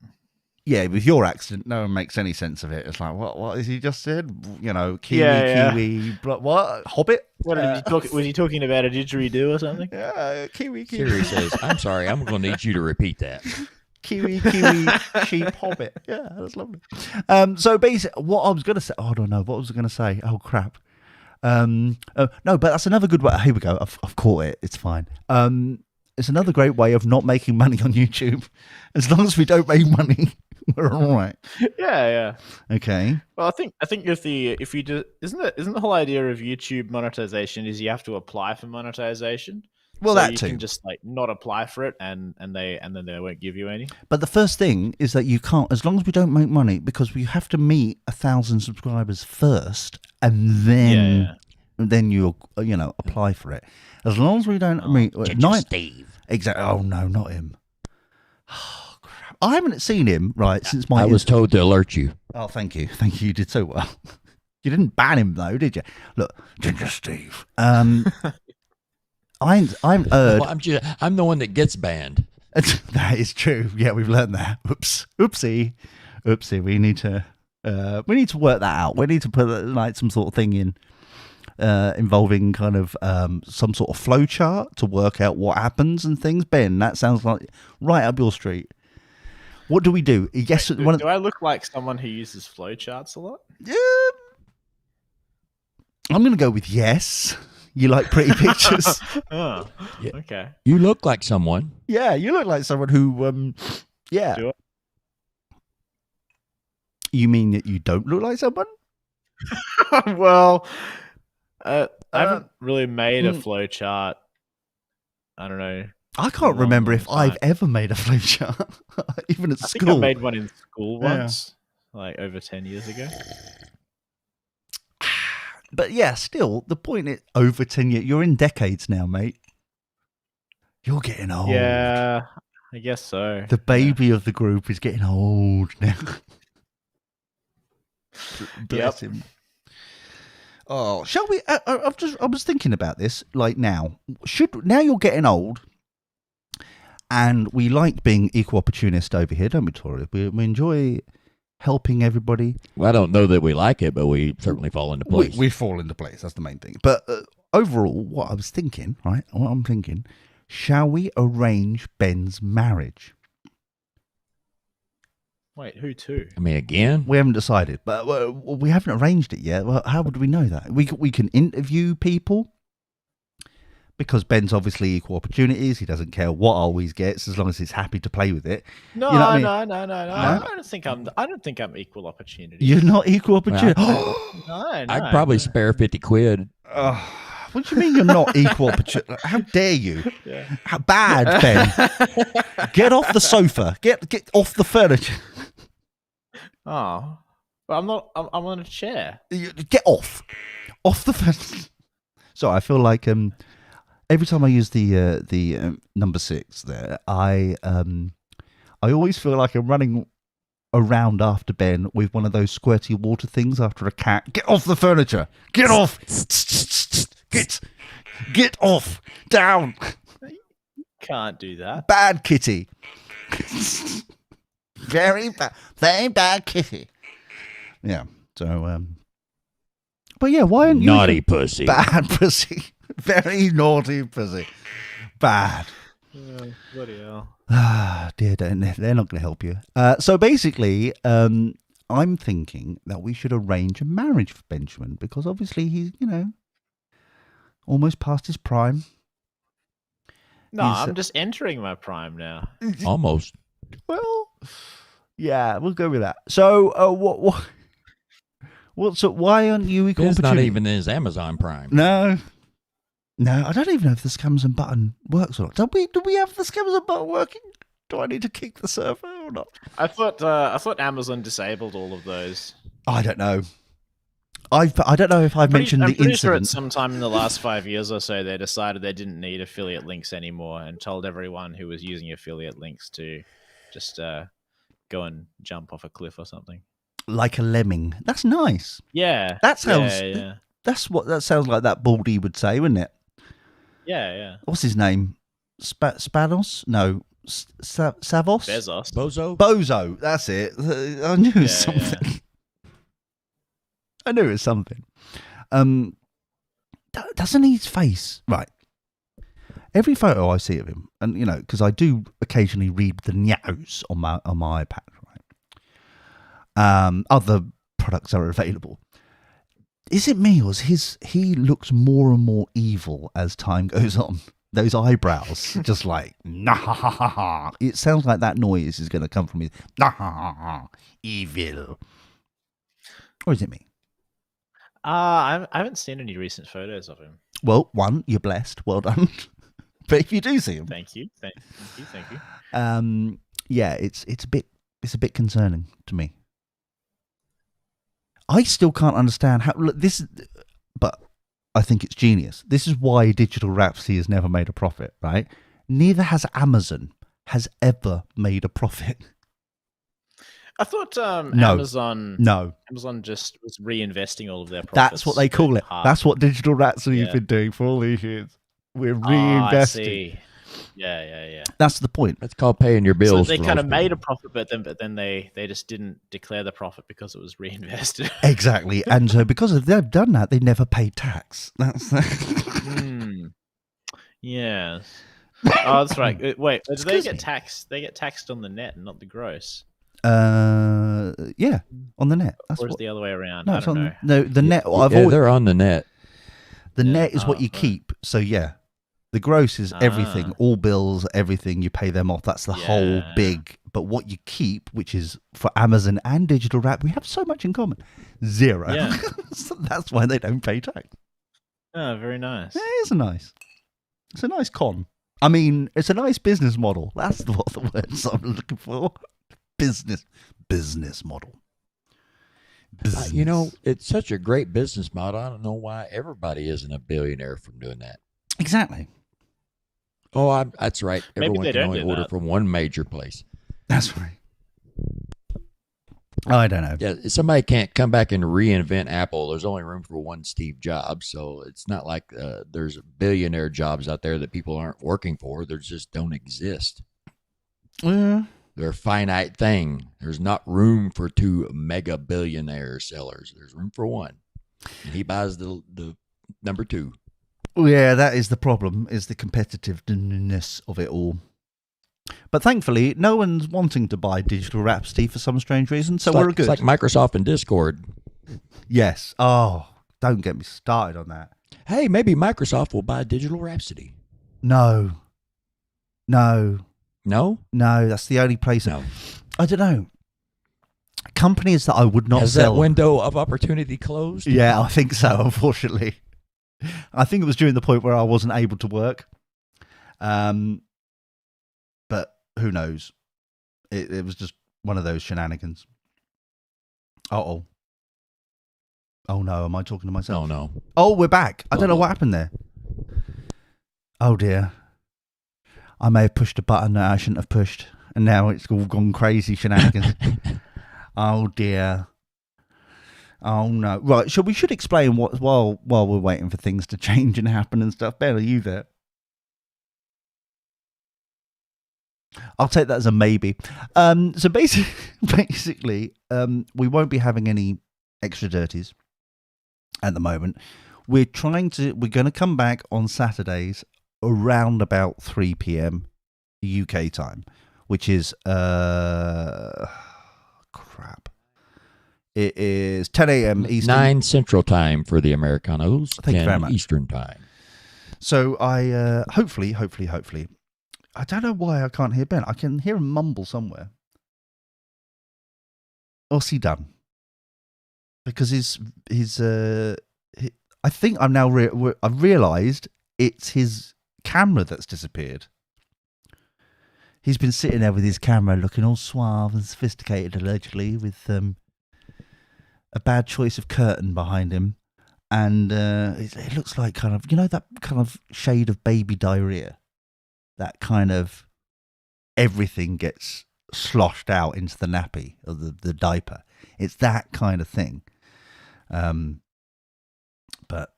yeah, with your accent, no one makes any sense of it. It's like, what has he just said? You know, Kiwi, Yeah. Kiwi, what? Hobbit? What did he talk? Was he talking about a didgeridoo or something? Yeah, Kiwi, Kiwi. Siri says, "I'm sorry, I'm going to need you to repeat that." Kiwi, sheep, hobbit. Yeah, that's lovely. So basically, what I was going to say, I don't know. What was I going to say? Oh, crap. No, but that's another good way. Here we go. I've caught it. It's fine. It's another great way of not making money on YouTube. As long as we don't make money, we're all right. Yeah. Okay. Well, I think if you do, isn't the whole idea of YouTube monetization is you have to apply for monetization. Well, so that you too. can just like not apply for it, and then they won't give you any. But the first thing is that you can't, as long as we don't make money, because we have to meet 1,000 subscribers first, and then you'll apply for it. As long as we don't meet Steve. Exactly. Oh no, not him. Oh crap! I haven't seen him since my. I was told to alert you. Oh, thank you. You did so well. You didn't ban him though, did you? Look, Ginger Steve. I'm Well, I'm the one that gets banned. That is true. Yeah, we've learned that. Oopsie. We need to work that out. We need to put like some sort of thing in involving kind of some sort of flow chart to work out what happens and things. Ben, that sounds like right up your street. What do we do? Yes. Do I look like someone who uses flowcharts a lot? I'm going to go with yes. You like pretty pictures? Oh, Yeah. Okay. You look like someone. Yeah, you look like someone who, yeah. Do I? You mean that you don't look like someone? Well, I haven't really made a flowchart. I don't know. I can't remember if time. I've ever made a flowchart, even at I school. think I made one in school once, like over 10 years ago. But yeah, still, the point is, over 10 years, you're in decades now, mate. You're getting old. Yeah, I guess so. The baby of the group is getting old now. Bless him. Oh, shall we? I was thinking about this. Like now you're getting old, and we like being equal opportunist over here, don't we, Tory? We enjoy helping everybody. Well, I don't know that we like it, but we certainly fall into place. We fall into place. That's the main thing. But overall, what I'm thinking, shall we arrange Ben's marriage? Wait, who to? I mean, again? We haven't decided, but we haven't arranged it yet. Well, how would we know that? We can interview people, because Ben's obviously equal opportunities. He doesn't care what always gets as long as he's happy to play with it. No, you know what I mean? No. I don't think I'm equal opportunity. You're not equal opportunity. No. I'd probably spare 50 quid. What do you mean you're not equal opportunity? How dare you? Yeah. How bad, Ben? Get off the sofa. Get off the furniture. Oh, but I'm not. I'm on a chair. Get off the furniture. So I feel like every time I use the number 6 there, I always feel like I'm running around after Ben with one of those squirty water things after a cat. Get off the furniture. Get off. Get off. Down. Can't do that. Bad kitty. Very bad kitty. Yeah. So but yeah, why aren't you Naughty pussy. bad pussy? Very naughty pussy. Bad. Bloody hell. Ah, dear, they're not going to help you. So basically, I'm thinking that we should arrange a marriage for Benjamin, because obviously he's, almost past his prime. No, I'm just entering my prime now. Almost. Well, yeah, we'll go with that. So, why aren't you equal It's not opportunity? even in his Amazon Prime. No, I don't even know if the scams and button works or not. Do we have the scams and button working? Do I need to kick the server or not? I thought Amazon disabled all of those. I don't know. I don't know if I've mentioned the I'm pretty incident. sure at some time in the last 5 years or so, they decided they didn't need affiliate links anymore and told everyone who was using affiliate links to just go and jump off a cliff or something. Like a lemming. That's nice. Yeah. That sounds. Yeah. That sounds like that Baldy would say, wouldn't it? Yeah. What's his name? Spanos? No, Savos. Bezos. Bozo. That's it. I knew it was something. Yeah. I knew it was something. Doesn't his face right? Every photo I see of him, and because I do occasionally read the news on my iPad, right? Other products are available. Is it me, or is he looks more and more evil as time goes on? Those eyebrows, just like nah. It sounds like that noise is going to come from his nah, evil. Or is it me? I haven't seen any recent photos of him. Well, one, you're blessed. Well done. But if you do see him, Thank you. yeah, it's a bit concerning to me. I still can't understand how this, but I think it's genius. This is why Digital Rhapsody has never made a profit, right? Neither has Amazon ever made a profit. I thought No. Amazon just was reinvesting all of their profits. That's what they call it. That's what Digital Rhapsody has been doing for all these years. We're reinvesting. I see. Yeah. That's the point. That's called paying your bills. So they kind of made a profit, but then they just didn't declare the profit because it was reinvested. Exactly. And so because they've done that, they never paid tax. That's Yes. Oh, that's right. Wait, do they crazy. get taxed? They get taxed on the net and not the gross. Yeah, on the net. That's or is it the other way around? No, I don't know. No, the net. They're on the net. The net is what you keep. So yeah, the gross is everything, all bills, everything. You pay them off. That's the whole big. But what you keep, which is for Amazon and Digital Wrap, we have so much in common. Zero. Yeah. So that's why they don't pay tax. Oh, very nice. Yeah, it's a nice con. I mean, it's a nice business model. That's what the words I'm looking for. Business model. It's such a great business model. I don't know why everybody isn't a billionaire from doing that. Exactly. Oh, that's right. Maybe Everyone they can don't only do order that. from one major place. That's right. I don't know. Yeah, somebody can't come back and reinvent Apple. There's only room for one Steve Jobs, so it's not like there's billionaire jobs out there that people aren't working for. They just don't exist. Yeah. They're a finite thing. There's not room for two mega billionaire sellers. There's room for one, and he buys the number two. Yeah, that is the problem, is the competitiveness of it all. But thankfully, no one's wanting to buy Digital Rhapsody for some strange reason, so we're good. It's like Microsoft and Discord. Yes. Oh, don't get me started on that. Hey, maybe Microsoft will buy Digital Rhapsody. No, that's the only place. No. I don't know. Companies that I would not Has sell. that window of opportunity closed? Yeah, I think so, unfortunately. I think it was during the point where I wasn't able to work. But who knows? It was just one of those shenanigans. Oh no, am I talking to myself? Oh no. Oh, we're back. I don't know what happened there. Oh dear. I may have pushed a button that I shouldn't have pushed, and now it's all gone crazy shenanigans. Oh dear. Oh no. Right, we should explain what while we're waiting for things to change and happen and stuff. Ben, are you there? I'll take that as a maybe. So basically, we won't be having any extra dirties at the moment. We're going to come back on Saturdays around about 3 p.m. UK time, which is crap. It is 10 a.m. Eastern. 9 Central Time for the Americanos. Thank you very 10 much. Eastern Time. So I hopefully. I don't know why I can't hear Ben. I can hear him mumble somewhere. What's he done? Because I think I'm now. I've realised it's his camera that's disappeared. He's been sitting there with his camera, looking all suave and sophisticated, allegedly, with a bad choice of curtain behind him, and it looks like kind of that kind of shade of baby diarrhea. That kind of everything gets sloshed out into the nappy or the diaper. It's that kind of thing. But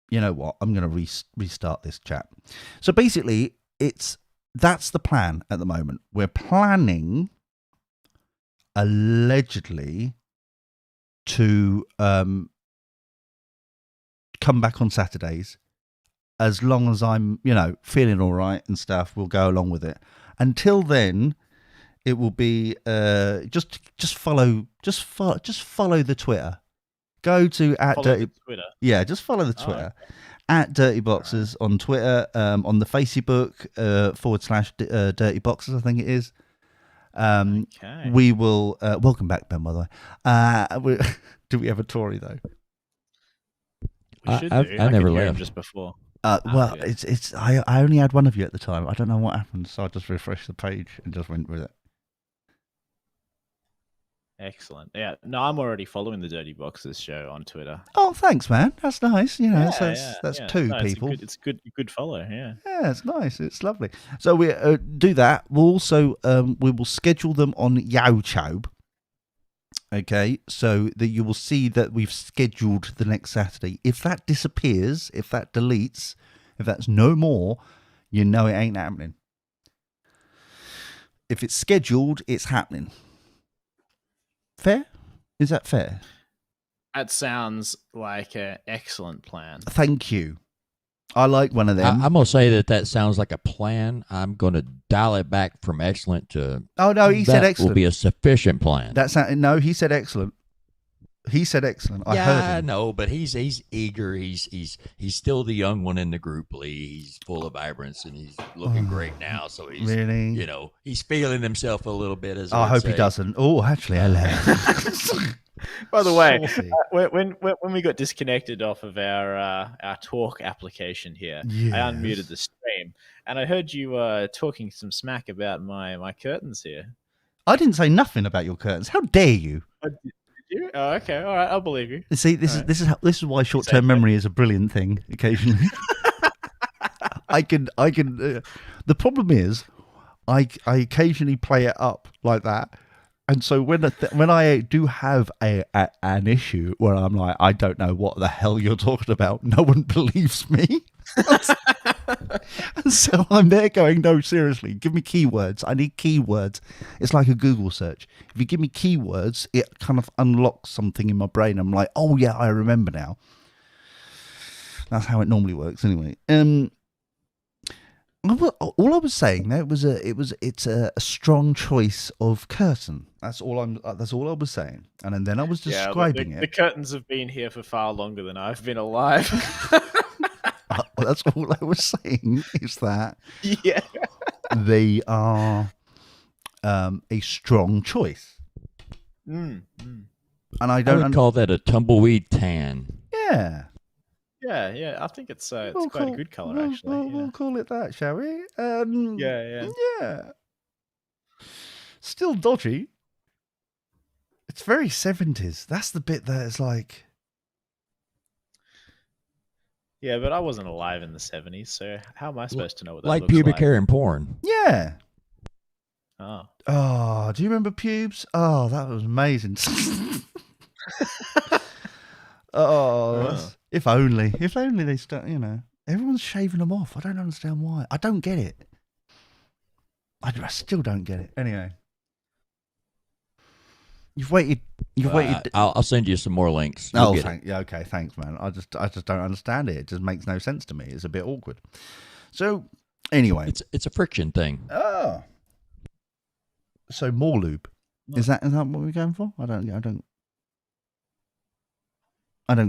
you know what? I'm going to restart this chat. So basically, that's the plan at the moment. We're planning, allegedly, to come back on Saturdays. As long as I'm, feeling all right and stuff, we'll go along with it. Until then, it will be just follow the Twitter. Go to Twitter. Yeah, just follow the Twitter at Dirty Boxers on Twitter, on the Facebook / Dirty Boxers, I think it is. Okay. We will welcome back, Ben. By the way, do we have a Tory though? We should I do. never could hear him left. just before. Well, yeah. it's I only had one of you at the time. I don't know what happened, so I just refreshed the page and just went with it. Excellent. Yeah. No, I'm already following the Dirty Boxers show on Twitter. Oh, thanks, man. That's nice. That's Yeah. two No, people. It's a good follow. Yeah. Yeah, it's nice. It's lovely. So we do that. We'll also we will schedule them on YouTube. Okay, so that you will see that we've scheduled the next Saturday. If that disappears, if that deletes, if that's no more, you know it ain't happening. If it's scheduled, it's happening. Fair? Is that fair? That sounds like an excellent plan. Thank you. I like one of them. I'm going to say that sounds like a plan. I'm going to dial it back from excellent to... Oh, no, he said That excellent. will be a sufficient plan. No, he said excellent. He said excellent. I heard him. I know, but he's eager. He's still the young one in the group, Lee. He's full of vibrance, and he's looking great now. So he's Really? He's feeling himself a little bit. As I would hope say. he doesn't. Oh, actually, I laughed. By the way, Saucy. when we got disconnected off of our talk application here, Yes. I unmuted the stream, and I heard you talking some smack about my curtains here. I didn't say nothing about your curtains. How dare you? Did you? Oh, okay, all right, I'll believe you. See, this is why short-term memory is a brilliant thing. Occasionally, I can. The problem is, I occasionally play it up like that, and so when I do have an issue where I'm like, I don't know what the hell you're talking about, no one believes me. And so I'm there going, no, seriously, give me keywords. I need keywords. It's like a Google search. If you give me keywords, it kind of unlocks something in my brain. I'm like, oh yeah, I remember now. That's how it normally works, anyway. All I was saying there it's a strong choice of curtain. That's all I was saying. And then I was describing the curtains have been here for far longer than I've been alive. That's all I was saying is that Yeah. they are a strong choice. Mm. And I would call that a tumbleweed tan. Yeah. Yeah. I think it's quite a good color, actually. We'll call it that, shall we? Yeah. Still dodgy. It's very 70s. That's the bit that is like... Yeah, but I wasn't alive in the 70s, so how am I supposed to know what that Like looks pubic like? hair and porn. Yeah. Oh, Do you remember pubes? Oh, that was amazing. If only they start, everyone's shaving them off. I don't understand why. I don't get it. I still don't get it. Anyway. You've waited. I'll send you some more links. Oh, okay, thanks, man. I just don't understand it. It just makes no sense to me. It's a bit awkward. So, anyway, it's a friction thing. Oh, so more lube. Is that what we're going for? I don't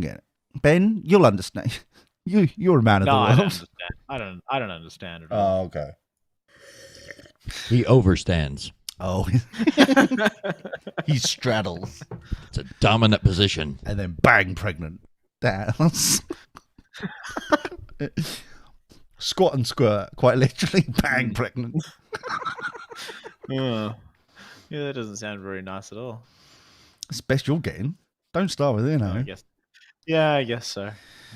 get it. Ben, you'll understand. You're a man of the world. I don't understand. I don't understand at all. Oh, okay. He overstands. Oh, he straddles. It's a dominant position. And then bang, pregnant. That's squat and squirt, quite literally, bang, pregnant. Yeah, that doesn't sound very nice at all. It's the best you're getting. Don't start with it, I guess. Yeah, I guess so.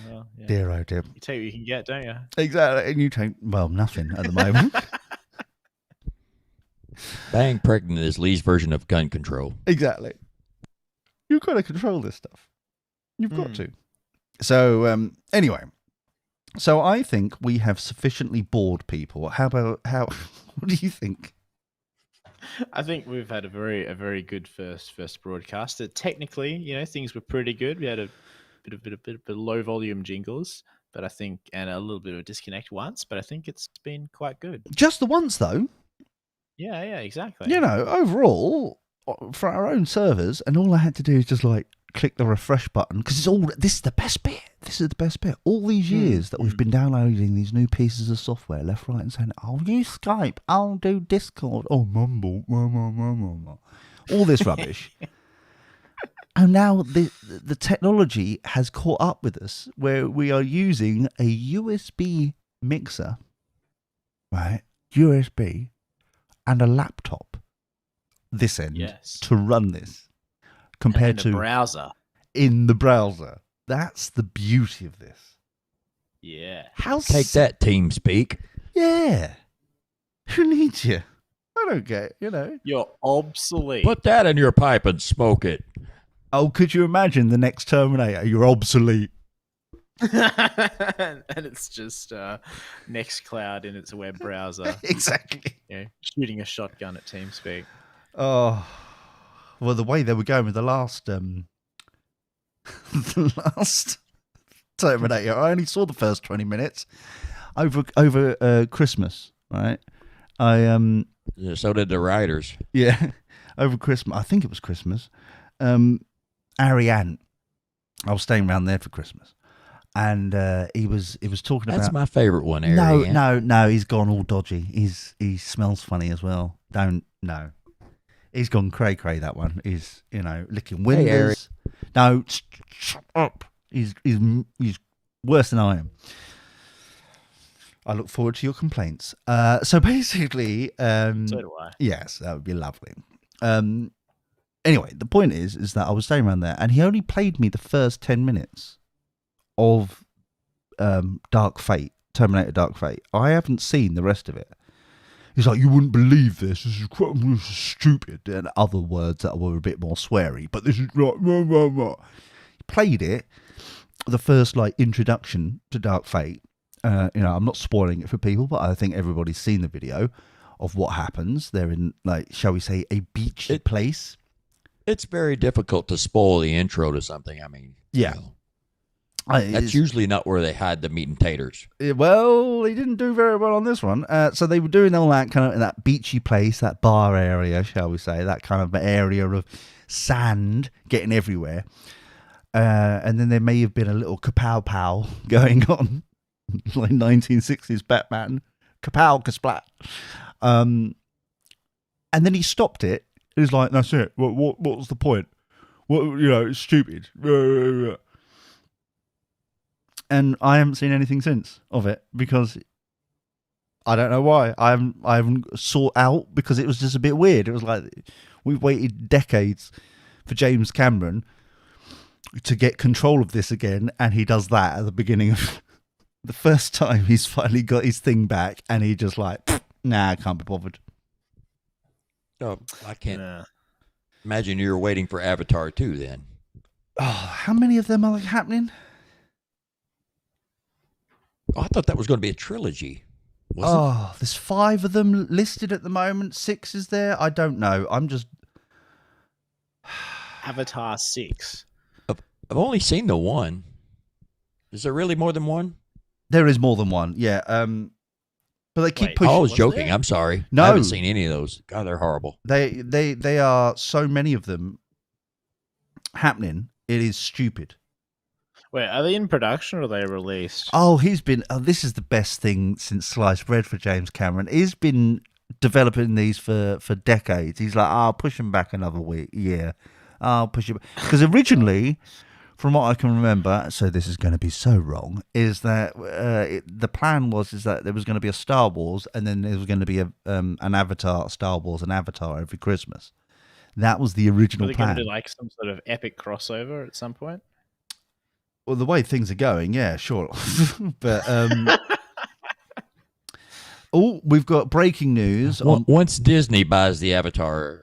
Well, yeah. Dear, oh dear. You take what you can get, don't you? Exactly. And you take, nothing at the moment. Bang pregnant is Lee's version of gun control. Exactly. You've got to control this stuff. You've got Hmm. to. So, anyway. So I think we have sufficiently bored people. How? What do you think? I think we've had a very good first broadcast. Technically, things were pretty good. We had a bit of low volume jingles, but I think, and a little bit of a disconnect once, but I think it's been quite good. Just the once, though. Yeah, exactly. Overall, for our own servers, and all I had to do is just click the refresh button because this is the best bit. This is the best bit. All these years that we've been downloading these new pieces of software left, right, and saying, "I'll use Skype, I'll do Discord, Mumble, all this rubbish." And now the technology has caught up with us, where we are using a USB mixer, right? USB, and a laptop. This end to run this. Compared to browser. In the browser. That's the beauty of this. Yeah. Take that, TeamSpeak. Yeah. Who needs you? I don't get it, You're obsolete. Put that in your pipe and smoke it. Oh, could you imagine the next Terminator? You're obsolete. And it's just Nextcloud in its web browser. Exactly. Shooting a shotgun at TeamSpeak. Oh. Well, the way they were going with the last Terminator, I only saw the first 20 minutes over Christmas, right? So did the writers. Yeah, over Christmas. I think it was Christmas. Ariane, I was staying around there for Christmas, and he was talking about. That's my favorite one, Ariane. No, he's gone all dodgy. He smells funny as well. No. He's gone cray, that one. He's, licking windows. No, shut up. He's worse than I am. I look forward to your complaints. So basically... so do I. Yes, that would be lovely. Anyway, the point is that I was staying around there, and he only played me the first 10 minutes of Dark Fate, Terminator Dark Fate. I haven't seen the rest of it. He's like, you wouldn't believe this. This is stupid. And other words that were a bit more sweary. But this is like, He played it, the first introduction to Dark Fate. I'm not spoiling it for people, but I think everybody's seen the video of what happens. They're in, shall we say, a beachy place. It's very difficult to spoil the intro to something. I mean, yeah. That's usually not where they hide the meat and taters. Well, he didn't do very well on this one. So they were doing all that kind of in that beachy place, that bar area, shall we say, that kind of area of sand getting everywhere. And then there may have been a little kapow-pow going on, like 1960s Batman. Kapow, kasplat. And then he stopped it. He was like, that's it. What was the point? It's stupid. And I haven't seen anything since of it because I don't know why. I haven't sought out because it was just a bit weird. It was like we've waited decades for James Cameron to get control of this again, and he does that at the beginning of the first time he's finally got his thing back, and he just nah, I can't be bothered. Oh, I can't imagine you're waiting for Avatar 2 then. Oh, how many of them are happening? Oh, I thought that was going to be a trilogy. There's 5 of them listed at the moment. 6 is there? I don't know. I'm just... Avatar 6. I've only seen the one. Is there really more than one? There is more than one, yeah. But they keep pushing. I was joking. I'm sorry. No. I haven't seen any of those. God, they're horrible. They are so many of them happening. It is stupid. Wait, are they in production or are they released? Oh, this is the best thing since sliced bread for James Cameron. He's been developing these for decades. He's like, I'll push them back another week. Yeah, I'll push it. Because originally, from what I can remember, so this is going to be so wrong, is that the plan was that there was going to be a Star Wars and then there was going to be an Avatar, Star Wars and Avatar every Christmas. That was the original plan. Are they going to do some sort of epic crossover at some point? Well, the way things are going, yeah, sure. But Oh, we've got breaking news. Once Disney buys the Avatar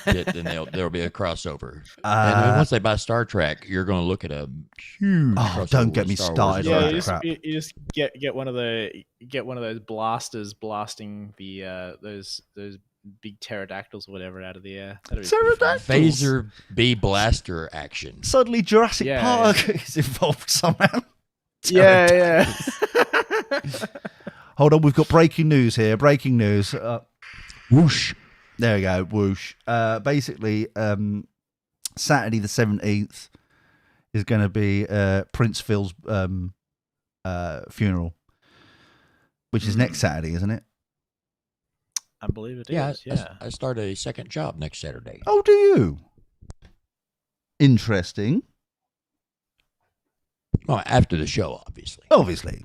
bit, then there'll be a crossover. And then once they buy Star Trek, you're going to look at a huge. Oh, don't get me started on that crap. You just get one of those blasters blasting the those big pterodactyls or whatever out of the air. Pterodactyls? Phaser B blaster action. Suddenly Jurassic Park is involved somehow. Yeah. Hold on, we've got breaking news here. Breaking news. Whoosh. There we go. Whoosh. Basically, Saturday the 17th is going to be Prince Phil's funeral, which is next Saturday, isn't it? I believe it is. Yeah. I start a second job next Saturday. Oh, do you? Interesting. Well, after the show, obviously. Obviously.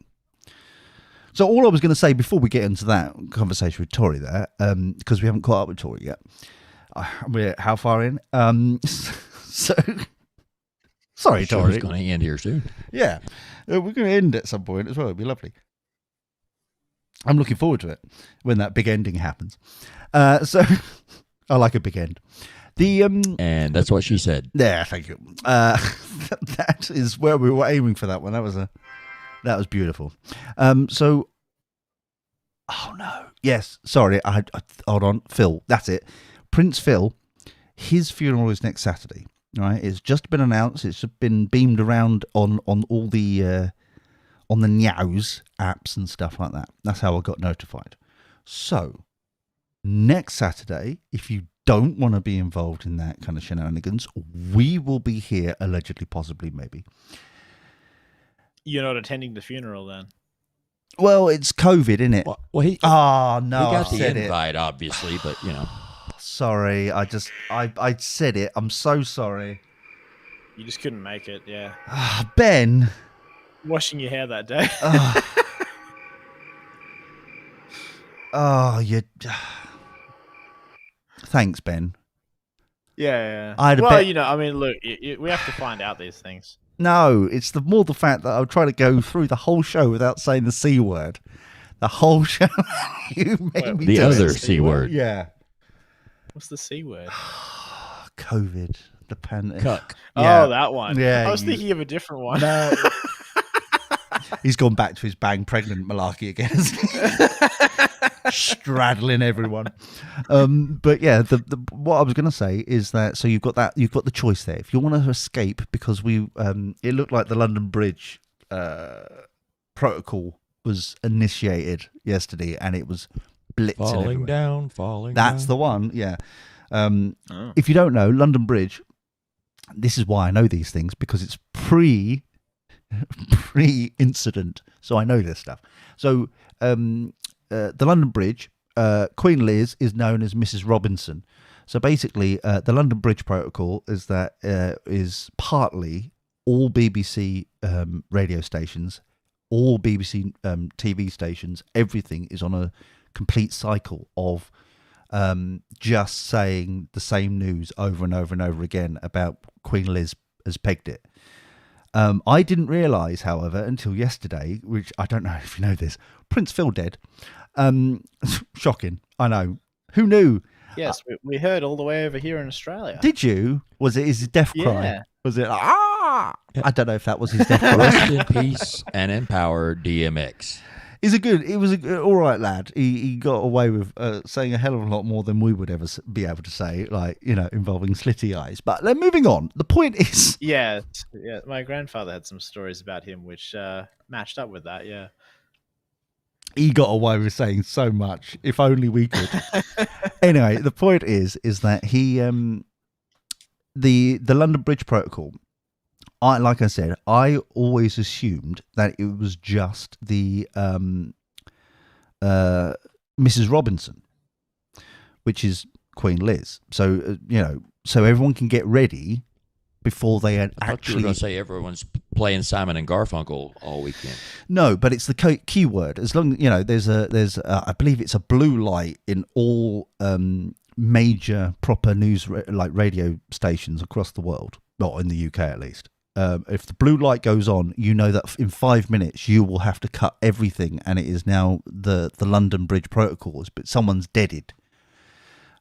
So all I was going to say before we get into that conversation with Tory there, because we haven't caught up with Tory yet. We're how far in? So, sorry, The Tory. show's going to end here soon. Yeah, we're going to end at some point as well. It'd be lovely. I'm looking forward to it when that big ending happens. So I like a big end. And that's what she said. Yeah, thank you. That is where we were aiming for that one. That was beautiful. So, oh no, yes, sorry. I hold on, Phil. That's it. Prince Phil. His funeral is next Saturday. Right, it's just been announced. It's been beamed around on all the on the News apps and stuff like that. That's how I got notified. So, next Saturday, if you don't want to be involved in that kind of shenanigans, we will be here, allegedly, possibly, maybe. You're not attending the funeral then? Well, it's COVID, isn't it? Well, he Oh, no, he got I the said invite, obviously, but, you know. Sorry, I said it. I'm so sorry. You just couldn't make it, yeah. Ben. Washing your hair that day. You. Thanks, Ben. Yeah. Look, we have to find out these things. No, it's more the fact that I'm trying to go through the whole show without saying the C word. The whole show. You made me the do other it. C word. Yeah. What's the C word? COVID. The pandemic. Cuck. Yeah. Oh, that one. Yeah, I was thinking of a different one. No. He's gone back to his bang pregnant malarkey again, hasn't he? Straddling everyone. But yeah, the what I was going to say is that you've got the choice there. If you want to escape, because it looked like the London Bridge protocol was initiated yesterday, and it was blitzing Falling everywhere. down. That's the one. Yeah. If you don't know, London Bridge. This is why I know these things, because it's pre-incident, so I know this stuff. So the London Bridge, Queen Liz is known as Mrs. Robinson. So basically, the London Bridge Protocol is partly all BBC radio stations, all BBC TV stations. Everything is on a complete cycle of just saying the same news over and over and over again about Queen Liz has pegged it. I didn't realise, however, until yesterday, which I don't know if you know this, Prince Phil dead. Shocking, I know. Who knew? Yes, we heard all the way over here in Australia. Did you? Was it his death cry? Yeah. Was it ah? I don't know if that was his death cry. Rest in peace and in power, DMX. It was an all right lad. He got away with saying a hell of a lot more than we would ever be able to say, like, involving slitty eyes. But moving on. The point is, yeah. My grandfather had some stories about him which matched up with that. Yeah, he got away with saying so much. If only we could. Anyway, the point is that he the London Bridge Protocol. Like I said, I always assumed that it was just the Mrs. Robinson, which is Queen Liz. So so everyone can get ready before they I thought you were actually. going to say everyone's playing Simon and Garfunkel all weekend. No, but it's the key word. As long there's I believe it's a blue light in all major proper news radio stations across the world, not in the UK at least. if the blue light goes on, you know that in 5 minutes you will have to cut everything, and it is now the London Bridge protocols. But someone's deaded,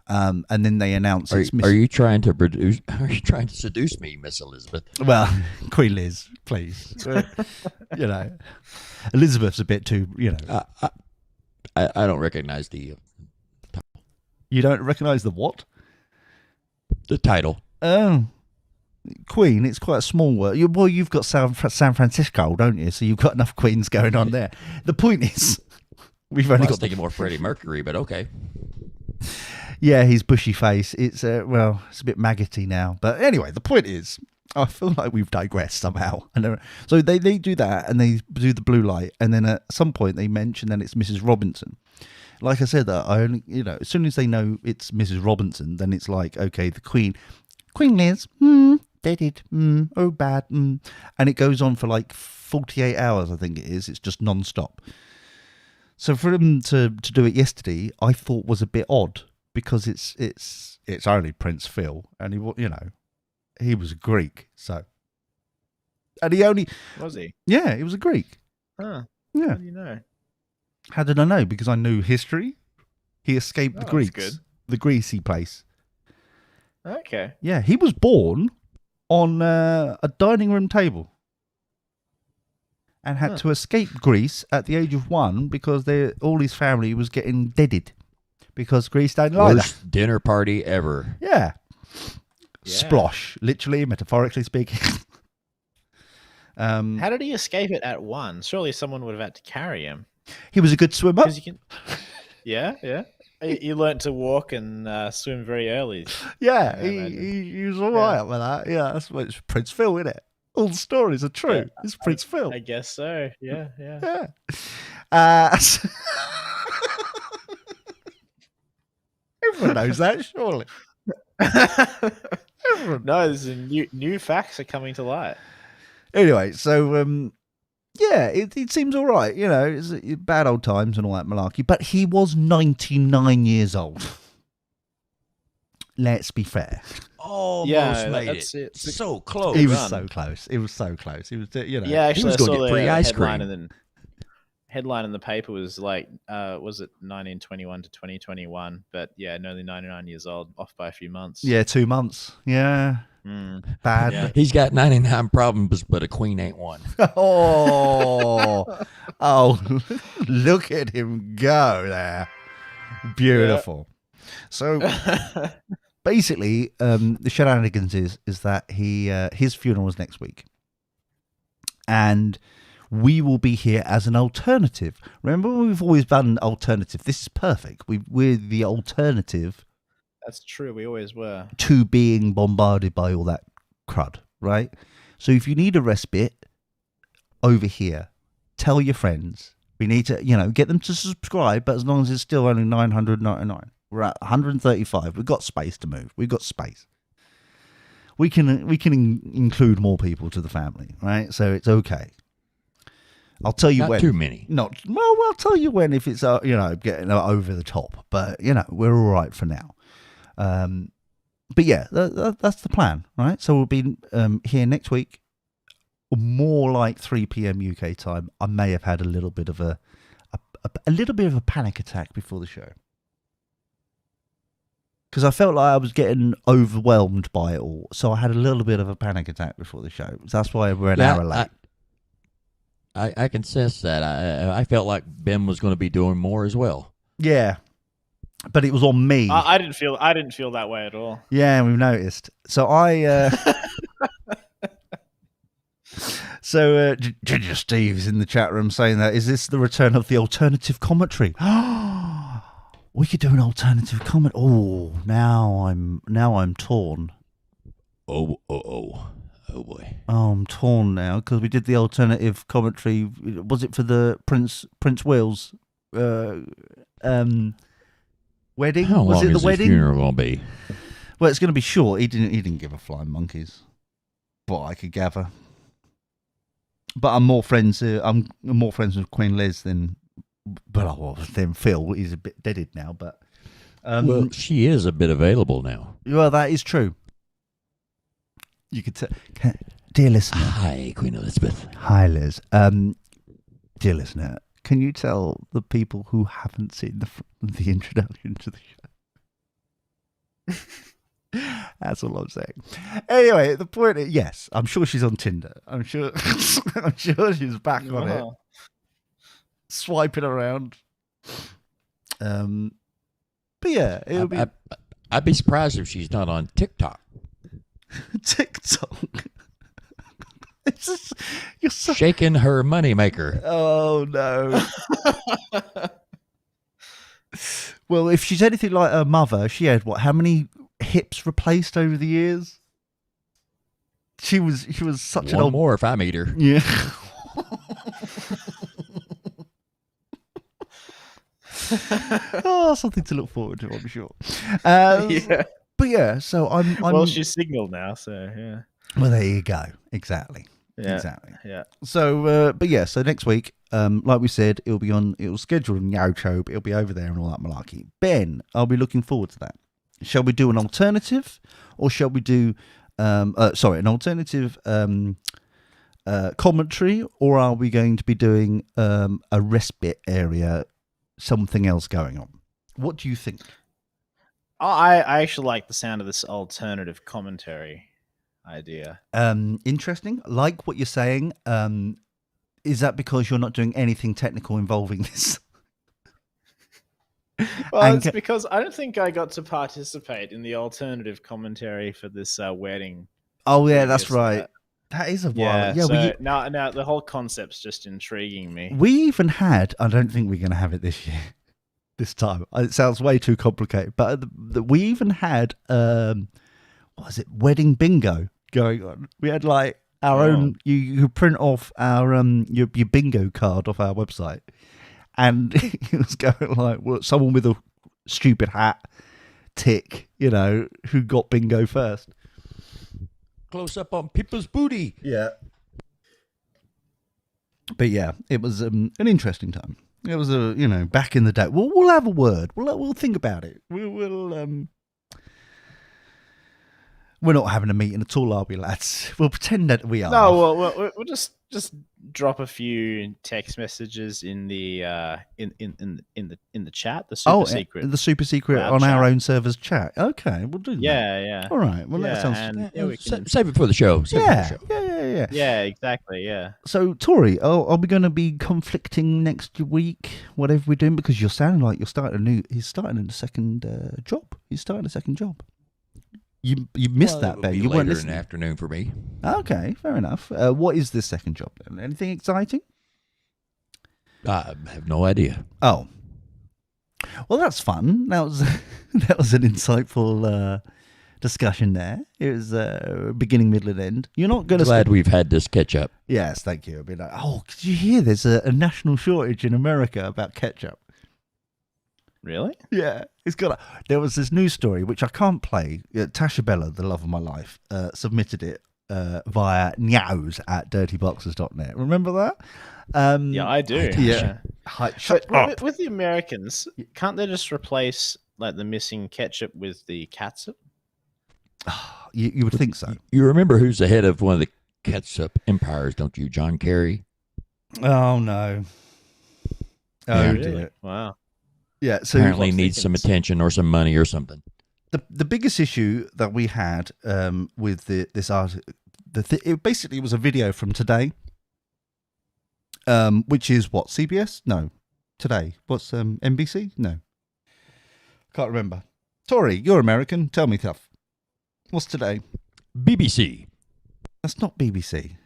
and then they announce it's Are you trying to produce? Are you trying to seduce me, Miss Elizabeth? Well, Queen Liz, please. Elizabeth's a bit too. I don't recognize the You don't recognise the what? the title. Oh. Queen, it's quite a small word. You've got San Francisco, don't you? So you've got enough queens going on there. The point is, we've only I was got thinking more Freddie Mercury, but okay. Yeah, his bushy face. It's it's a bit maggoty now. But anyway, the point is, I feel like we've digressed somehow. So they do that, and they do the blue light, and then at some point they mention that it's Mrs. Robinson. Like I said, that I only, as soon as they know it's Mrs. Robinson, then it's like, okay, the Queen Liz, deaded, oh bad, and it goes on for like 48 hours, I think it is. It's just non-stop. So for him to do it yesterday, I thought was a bit odd, because it's only Prince Phil, and he was a Greek, so, and he only Was he? Yeah, he was a Greek. Huh. Yeah. How do you know? How did I know? Because I knew history. He escaped the that's Greeks, good. the greasy place. Okay. Yeah, he was born on a dining room table, and had to escape Greece at the age of 1 because all his family was getting deaded because Greece don't like that. Worst dinner party ever. Yeah. Yeah. Splosh, literally, metaphorically speaking. How did he escape it at 1? Surely someone would have had to carry him. He was a good swimmer. 'Cause you can. Yeah. You learnt to walk and swim very early. Yeah, Yeah, he was all right with that. Yeah, that's what it's Prince Phil, isn't it? All the stories are true. Yeah, It's Prince Phil. I guess so. Yeah. Yeah. Everyone knows that, surely. Everyone. No, there's new facts are coming to light. Anyway, so yeah, it seems all right. It's bad old times and all that malarkey. But he was 99 years old. Let's be fair. Almost made that's it. it. So close. He was run. so close. It was so close. He was, Yeah, actually, was I gonna saw get the free ice headline, cream. and then headline in the paper was like, was it 1921 to 2021? But yeah, nearly 99 years old, off by a few months. Yeah, 2 months. Yeah. Bad. Yeah. He's got 99 problems, but a queen ain't one. Oh, look at him go there. Beautiful. So basically, the shenanigans is that his funeral is next week, and we will be here as an alternative. Remember, we've always done alternative. This is perfect. We're the alternative. That's true. We always were. To being bombarded by all that crud, right? So if you need a respite, over here, tell your friends. We need to, get them to subscribe, but as long as it's still only 999. We're at 135. We've got space to move. We've got space. We can include more people to the family, right? So it's okay. I'll tell you Not when. too many. Well, I'll tell you when if it's getting over the top. But we're all right for now. But yeah, that's the plan, right? So we'll be here next week, more like 3 p.m. UK time. I may have had a little bit of a panic attack before the show, because I felt like I was getting overwhelmed by it all. So I had a little bit of a panic attack before the show. So that's why we're an hour late. I can sense that. I felt like Ben was going to be doing more as well. Yeah. But it was on me. I didn't feel that way at all. Yeah, we've noticed. So So Ginger Steve's in the chat room saying that, is this the return of the alternative commentary? We could do an alternative comment. Oh, now I'm torn. Oh boy. Oh, I'm torn now because we did the alternative commentary. Was it for the Prince Wales wedding? How Was long it the is wedding? his funeral going to be? Well, it's going to be short. He didn't give a flying monkeys, but I could gather. But I'm more friends with Queen Liz than Phil. He's a bit deaded now, but Well, she is a bit available now. well, that is true. You could Dear listener. Hi, Queen Elizabeth. Hi, Liz. Dear listener, can you tell the people who haven't seen the introduction to the show? That's all I'm saying. Anyway, the point is, yes, I'm sure she's on Tinder. I'm sure she's back on it, swiping around. But yeah, it'll be I'd be surprised if she's not on TikTok. TikTok. It's just, you're so... Shaking her moneymaker. Oh no. Well, if she's anything like her mother, she had how many hips replaced over the years? She was such an One old... more if I meet her. Yeah. Oh, something to look forward to, I'm sure. Yeah. But yeah, so I'm Well, she's signaled now, so yeah. Well, there you go. Exactly. Yeah. Exactly. Yeah. So, but yeah, so next week, like we said, it'll schedule on YouTube. It'll be over there and all that malarkey. Ben, I'll be looking forward to that. Shall we do an alternative, or shall we do, an alternative commentary, or are we going to be doing a respite area, something else going on? What do you think? I actually like the sound of this alternative commentary idea. Interesting. Like what you're saying. Is that because you're not doing anything technical involving this? Well, it's because I don't think I got to participate in the alternative commentary for this wedding. Oh yeah, that's right. That is a while. Yeah. So now the whole concept's just intriguing me. We even had. I don't think we're going to have it this year. This time, it sounds way too complicated. But we even had what was it? Wedding bingo going on. We had like our own. You print off our your bingo card off our website, and it was going like someone with a stupid hat tick, who got bingo first. Close up on people's booty. Yeah. But yeah, it was an interesting time. It was back in the day. We'll have a word. We'll think about it. We're not having a meeting at all, are we, lads? We'll pretend that we are. No, we'll just drop a few text messages in the in the chat, the super secret. The super secret on chat. Our own server's chat. Okay, we'll do that. Yeah. All right. Well, that sounds. We can... Save it for the show. Yeah. Yeah, exactly. Yeah. So, Tory, are we going to be conflicting next week? Whatever we're doing, because you're sounding like you're starting He's starting a second job. He's starting a second job. You missed that, Ben. You weren't listening. In the afternoon for me. Okay, fair enough. What is this second job then? Anything exciting? I have no idea. Oh, well, that's fun. That was an insightful discussion there. It was beginning, middle, and end. You're not going to. Glad we've had this ketchup. Yes, thank you. I'll be like, did you hear? There's a national shortage in America about ketchup. Really? Yeah, there was this news story which I can't play. Tasha Bella, the love of my life, submitted it via news@dirtyboxers.net. Remember that? Yeah, I do. Yeah. Shut up. With the Americans, can't they just replace like the missing ketchup with the catsup? You would think so. You remember who's the head of one of the ketchup empires, don't you? John Kerry. Oh no. Oh, really? Wow. Yeah, so apparently needs some attention or some money or something. The biggest issue that we had with this article, it basically was a video from Today, which is what, CBS? No, Today. What's NBC? No, can't remember. Tory, you're American. Tell me tough. What's Today? BBC. That's not BBC.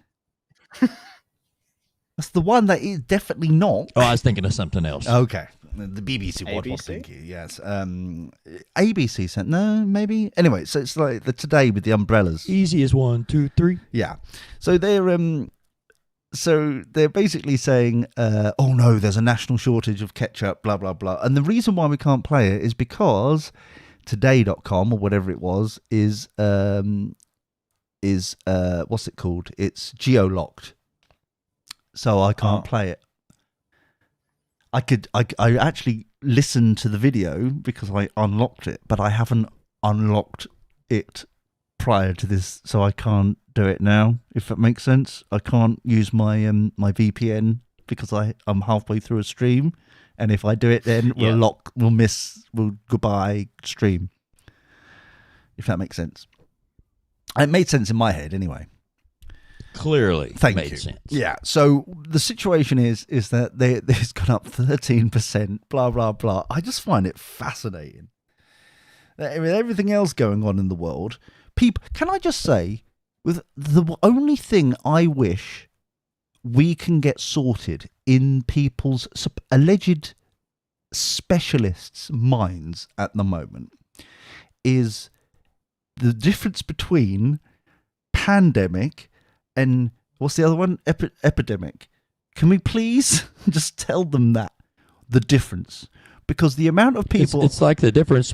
That's the one that is definitely not. Oh, I was thinking of something else. Okay. The BBC, what thank you. Yes. ABC sent, no, maybe. Anyway, so it's like the Today with the umbrellas. Easy as 1, 2, 3. Yeah. So they're basically saying, oh no, there's a national shortage of ketchup, blah, blah, blah. And the reason why we can't play it is because today.com or whatever it was is what's it called? It's geo-locked. So I can't play it. I actually listened to the video because I unlocked it, but I haven't unlocked it prior to this, so I can't do it now. If that makes sense, I can't use my my VPN because I'm halfway through a stream, and if I do it, then we'll goodbye stream. If that makes sense, it made sense in my head anyway. Clearly, Thank made you. sense. Yeah. So the situation is that there's gone up 13%. Blah blah blah. I just find it fascinating. With everything else going on in the world, people. Can I just say, with the only thing I wish we can get sorted in people's alleged specialists' minds at the moment is the difference between pandemic and what's the other one? Epidemic. Can we please just tell them that the difference? Because the amount of people, it's like the difference.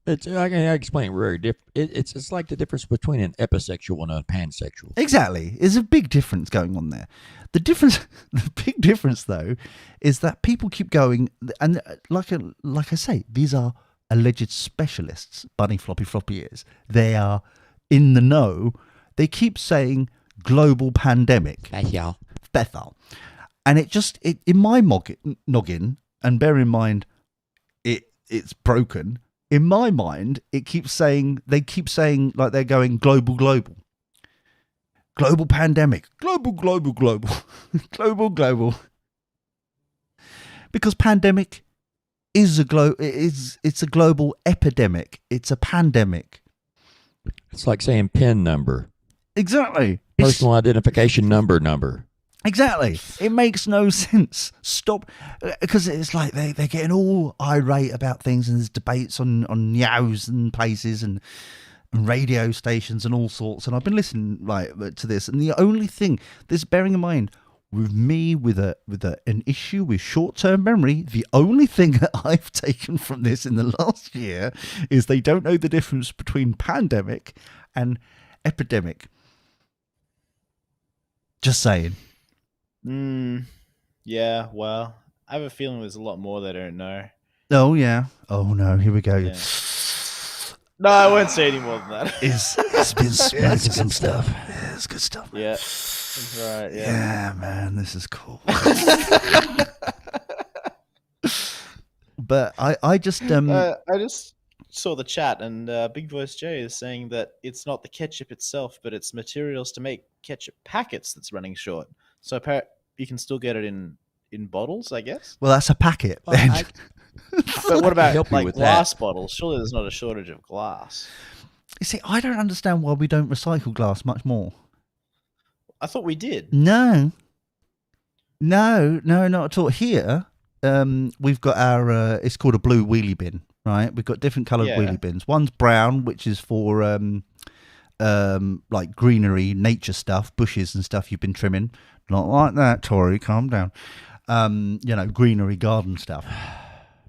I can explain it very different. It's like the difference between an episexual and a pansexual. exactly, there's a big difference going on there. The big difference though, is that people keep going, and like I say, these are alleged specialists. Bunny floppy ears. They are in the know. They keep saying global pandemic. Bethel. And it in my noggin, and bear in mind it's broken. In my mind, they keep saying like they're going global pandemic, global, global. Because pandemic is it's a global epidemic. It's a pandemic. It's like saying PIN number. Exactly. Personal identification number. Exactly. It makes no sense. Stop. Because it's like they're getting all irate about things, and there's debates on news and places and radio stations and all sorts. And I've been listening to this. And the only thing, bearing in mind, with me with an issue with short-term memory, the only thing that I've taken from this in the last year is they don't know the difference between pandemic and epidemic. Just saying. Yeah, well, I have a feeling there's a lot more they don't know. Oh, yeah. Oh, no. Here we go. Yeah. No, I won't say any more than that. It's been smoking some stuff. Yeah, it's good stuff. Man. Yeah. That's right. Yeah. Yeah, man. This is cool. But I just... I just saw the chat, and Big Voice J is saying that it's not the ketchup itself, but it's materials to make ketchup packets that's running short. So you can still get it in bottles, I guess. Well, that's a packet. Well, Then. But what about with glass that. bottles? Surely there's not a shortage of glass. You see, I don't understand why we don't recycle glass much more. I thought we did. No, not at all. Here, we've got our. It's called a blue wheelie bin, right? We've got different coloured wheelie bins. One's brown, which is for like greenery, nature stuff, bushes and stuff you've been trimming. Not like that, Tory. Calm down. Greenery, garden stuff.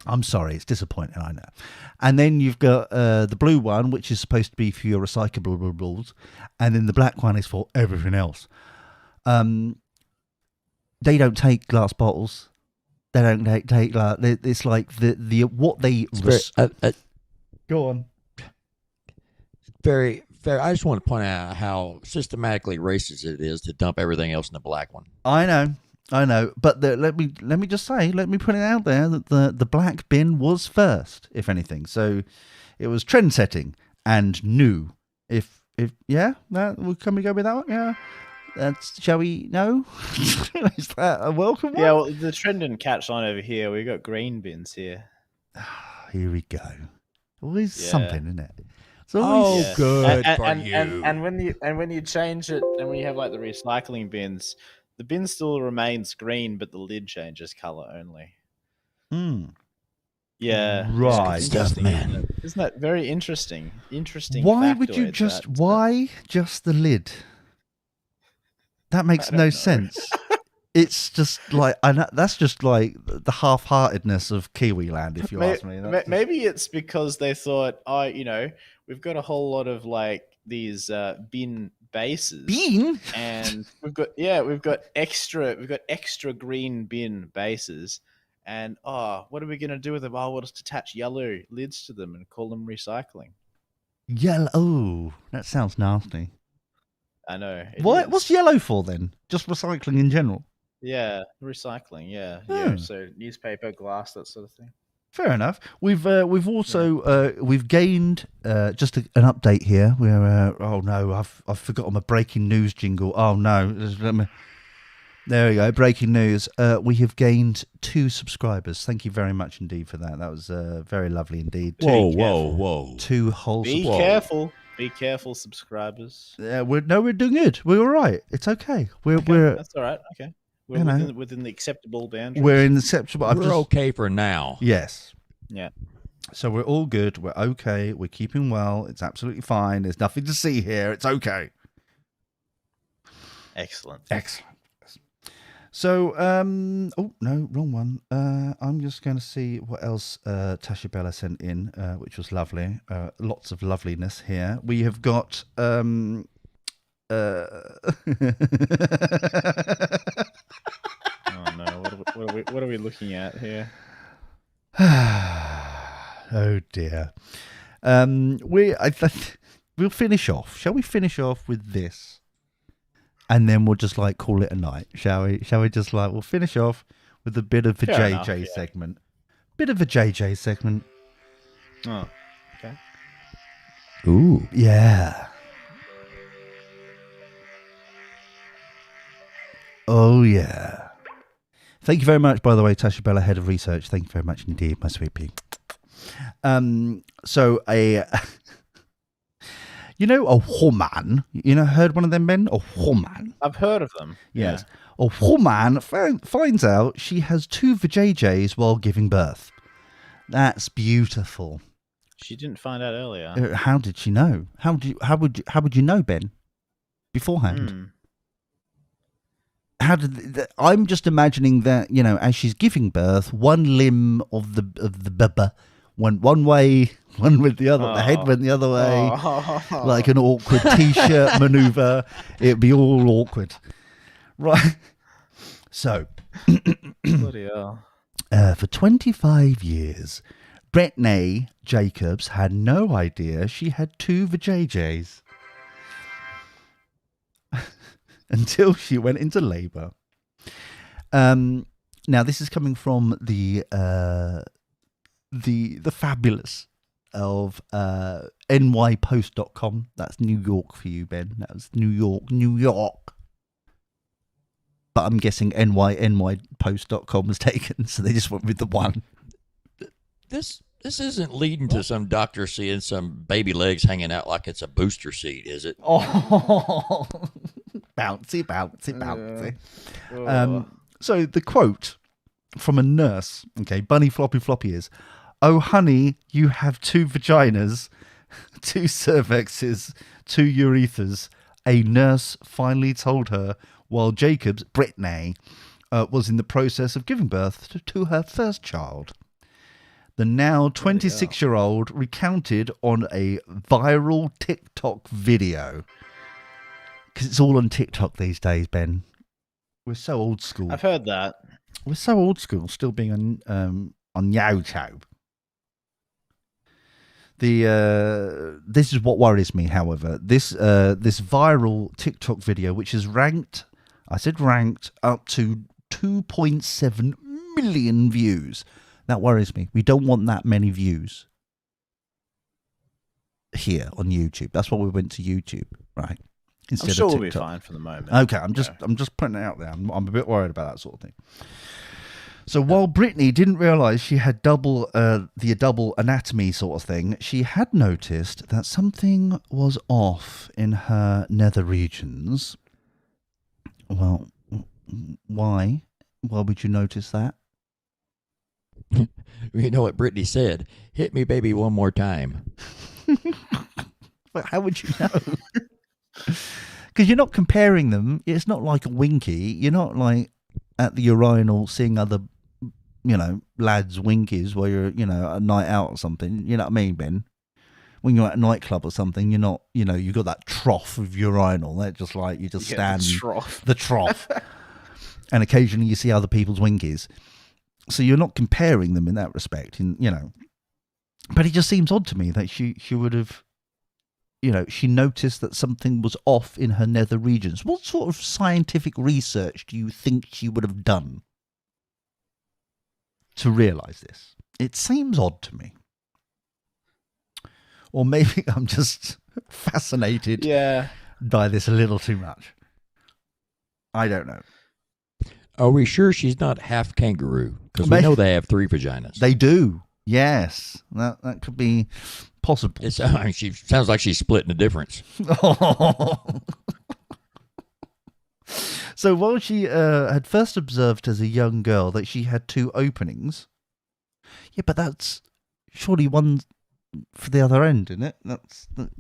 I'm sorry, it's disappointing, I know. And then you've got the blue one, which is supposed to be for your recyclables, and then the black one is for everything else. They don't take glass bottles. They don't take like it's like the what they. Go on. Very. I just want to point out how systematically racist it is to dump everything else in the black one. I know, but let me just say, let me put it out there that the black bin was first, if anything. So it was trend setting and new. If can we go with that one? Yeah, shall we? No, is that a welcome one? Yeah, well, the trend didn't catch on over here. We've got green bins here. Here we go. Always something, isn't it? Good for and, you. And when you change it, and when you have like the recycling bins, the bin still remains green, but the lid changes color only. Yeah, Right. Stuff, man. Isn't that very interesting? Why would you factoid why just the lid? That makes no sense. It's just like that's just like the half-heartedness of Kiwi land, if you ask me. Maybe it's because they thought, we've got a whole lot of like these bin bases. Bean? And we've got extra green bin bases. And what are we gonna do with them? Oh, we'll just attach yellow lids to them and call them recycling. Yellow. Oh, that sounds nasty. I know. it What? is. What's yellow for then? Just recycling in general. Yeah, recycling. Yeah, Oh. yeah. So newspaper, glass, that sort of thing. Fair enough. We've also we've gained just an update here. We're oh no, I've forgotten my breaking news jingle. Oh no, there we go. Breaking news. We have gained 2 subscribers. Thank you very much indeed for that. That was very lovely indeed. Whoa, Be whoa, careful. whoa. 2 whole. Be Whoa. careful. Be careful, subscribers. We're doing good. We're all right. It's okay. Okay, that's all right. Okay, we're you know, within the acceptable boundaries. we're in acceptable. We're okay for now. Yes. Yeah. So we're all good. We're okay. We're keeping well. It's absolutely fine. There's nothing to see here. It's okay. Excellent. Excellent. So, oh no, wrong one. I'm just going to see what else Tasha Bella sent in, which was lovely. Lots of loveliness here. We have got. Oh no! What are we looking at here? Oh dear. We'll finish off. Shall we finish off with this? And then we'll just like call it a night, shall we? Shall we just like we'll finish off with a bit of a Fair JJ enough, yeah. segment. Bit of a JJ segment. Oh, okay. Ooh. Yeah. Oh yeah. Thank you very much, by the way, Tasha Bella, head of research. Thank you very much indeed, my sweet pea. So you know, a woman. You know, heard one of them, Ben? A woman. I've heard of them. Yes. A woman finds out she has 2 vajayjays while giving birth. That's beautiful. She didn't find out earlier. How did she know? How would you know, Ben? Beforehand. How did I'm just imagining that, you know, as she's giving birth, one limb of the bubba went one way, one with the other. The head went the other way, like an awkward t-shirt maneuver. It'd be all awkward, right? So, Bloody hell. for 25 years, Brittany Jacobs had no idea she had 2 vajayjays until she went into labour. Now, this is coming from the fabulous of nypost.com. That's New York for you, Ben. That was New York. But I'm guessing nypost.com was taken, so they just went with the one. This isn't leading to some doctor seeing some baby legs hanging out like it's a booster seat, is it? Oh, bouncy. So the quote from a nurse, okay, Bunny Floppy is, "Oh, honey, you have 2 vaginas, 2 cervixes, 2 urethras," a nurse finally told her while Brittany, was in the process of giving birth to her first child. The now 26-year-old recounted on a viral TikTok video. Because it's all on TikTok these days, Ben. We're so old school. I've heard that. We're so old school, still being on YouTube. This is what worries me, however. This viral TikTok video, which is ranked up to 2.7 million views. That worries me. We don't want that many views here on YouTube. That's why we went to YouTube, right? I'm sure we'll be fine for the moment. Okay, I'm just putting it out there. I'm a bit worried about that sort of thing. So while Brittany didn't realise she had the double anatomy sort of thing, she had noticed that something was off in her nether regions. Well, why? Why would you notice that? You know what Brittany said? "Hit me, baby, one more time." But how would you know? Because you're not comparing them. It's not like a winky. You're not like at the urinal seeing other, lads' winkies while you're, a night out or something. You know what I mean, Ben? When you're at a nightclub or something, you're not, you've got that trough of urinal. They're just like, you just stand. The trough. And occasionally you see other people's winkies. So you're not comparing them in that respect, But it just seems odd to me that she would have she noticed that something was off in her nether regions. What sort of scientific research do you think she would have done to realise this? It seems odd to me. Or maybe I'm just fascinated by this a little too much. I don't know. Are we sure she's not half kangaroo? Because we know they have 3 vaginas. They do. Yes. That could be possible. She sounds like she's splitting the difference. So while she had first observed as a young girl that she had 2 openings, but that's surely one for the other end, isn't it?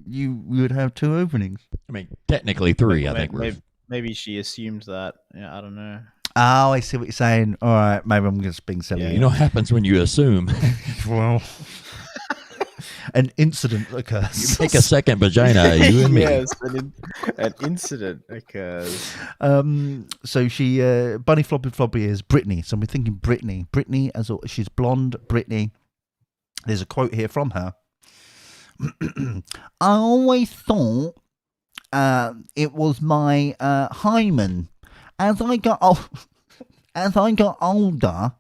You would have 2 openings. I mean, technically 3. I think maybe she assumed that. Yeah, I don't know. Oh, I see what you're saying. All right, maybe I'm just being silly. Yeah, you know what happens when you assume. Well, an incident occurs. You make a second vagina, you and me. Yes, an incident occurs. So she, bunny floppy is Brittany. So we're thinking Brittany. Brittany, she's blonde. Brittany. There's a quote here from her. I always thought it was my hymen. As I got older,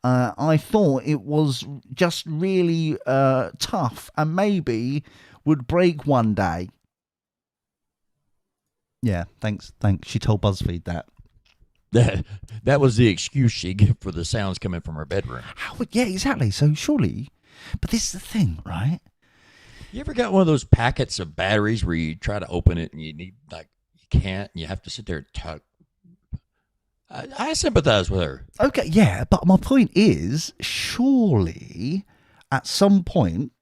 I thought it was just really tough and maybe would break one day. Yeah, thanks. She told BuzzFeed that. That was the excuse she gave for the sounds coming from her bedroom. Yeah, exactly. So surely, but this is the thing, right? You ever got one of those packets of batteries where you try to open it and you can't, and you have to sit there and tug? I sympathize with her. Okay, yeah, but my point is, surely at some point,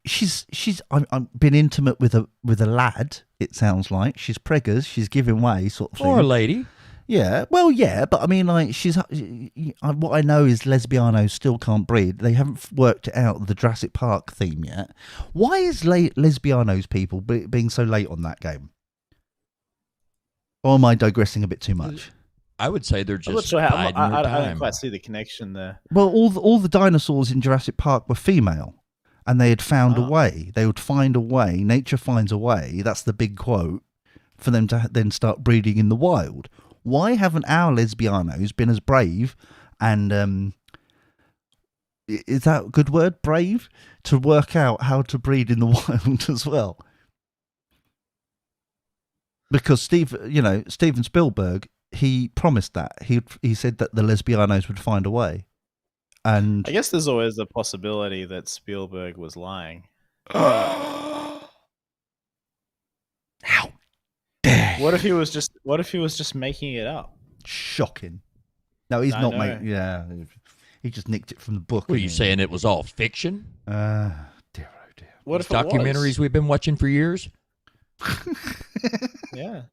she's I've been intimate with a lad. It sounds like she's preggers, she's giving way, sort of thing. Or a lady. Yeah, well, yeah, but I mean, like, what I know is lesbianos still can't breed. They haven't worked it out, the Jurassic Park theme yet. Why is lesbianos people being so late on that game? Or am I digressing a bit too much? I would say they're just. I'm not sure how. I don't quite see the connection there. Well, all the dinosaurs in Jurassic Park were female, and they had found a way. They would find a way. Nature finds a way. That's the big quote for them to then start breeding in the wild. Why haven't our lesbianos been as brave and is that a good word? Brave to work out how to breed in the wild as well? Because Steven Spielberg, he promised that. He said that the lesbianos would find a way. And I guess there's always a possibility that Spielberg was lying. How dare! What if he was just making it up? Shocking. No, he's not, mate. Yeah, he just nicked it from the book. What are you saying? It was all fiction? Dear, oh dear. What if documentaries we've been watching for years? Yeah.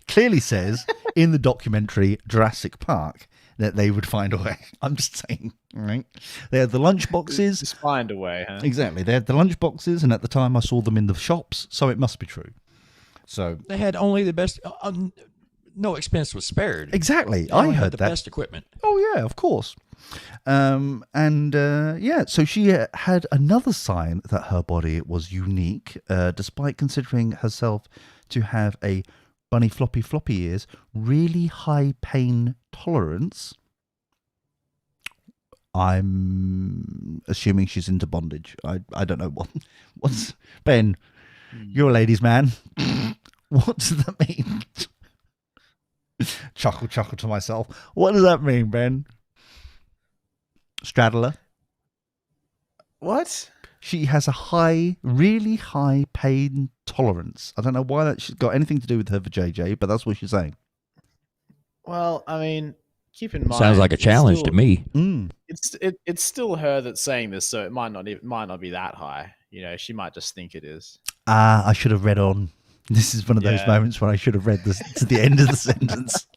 Clearly says in the documentary Jurassic Park that they would find a way. I'm just saying, right? They had the lunch boxes. Just find a way, huh? Exactly. They had the lunch boxes, and at the time I saw them in the shops, so it must be true. So they had only the best. No expense was spared. Exactly. I heard the that. Best equipment. Oh yeah, of course. So she had another sign that her body was unique, despite considering herself to have a bunny floppy ears, really high pain tolerance. I'm assuming she's into bondage. I don't know what's Ben. You're a ladies' man. What does that mean? chuckle to myself. What does that mean, Ben? Straddler. What? She has a really high pain tolerance. I don't know why that's got anything to do with her for JJ, but that's what she's saying. Well, I mean, keep in mind. Sounds like a challenge to me. It's still her that's saying this, so it might not be that high. You know, she might just think it is. I should have read on. This is one of those moments where I should have read this to the end of the sentence.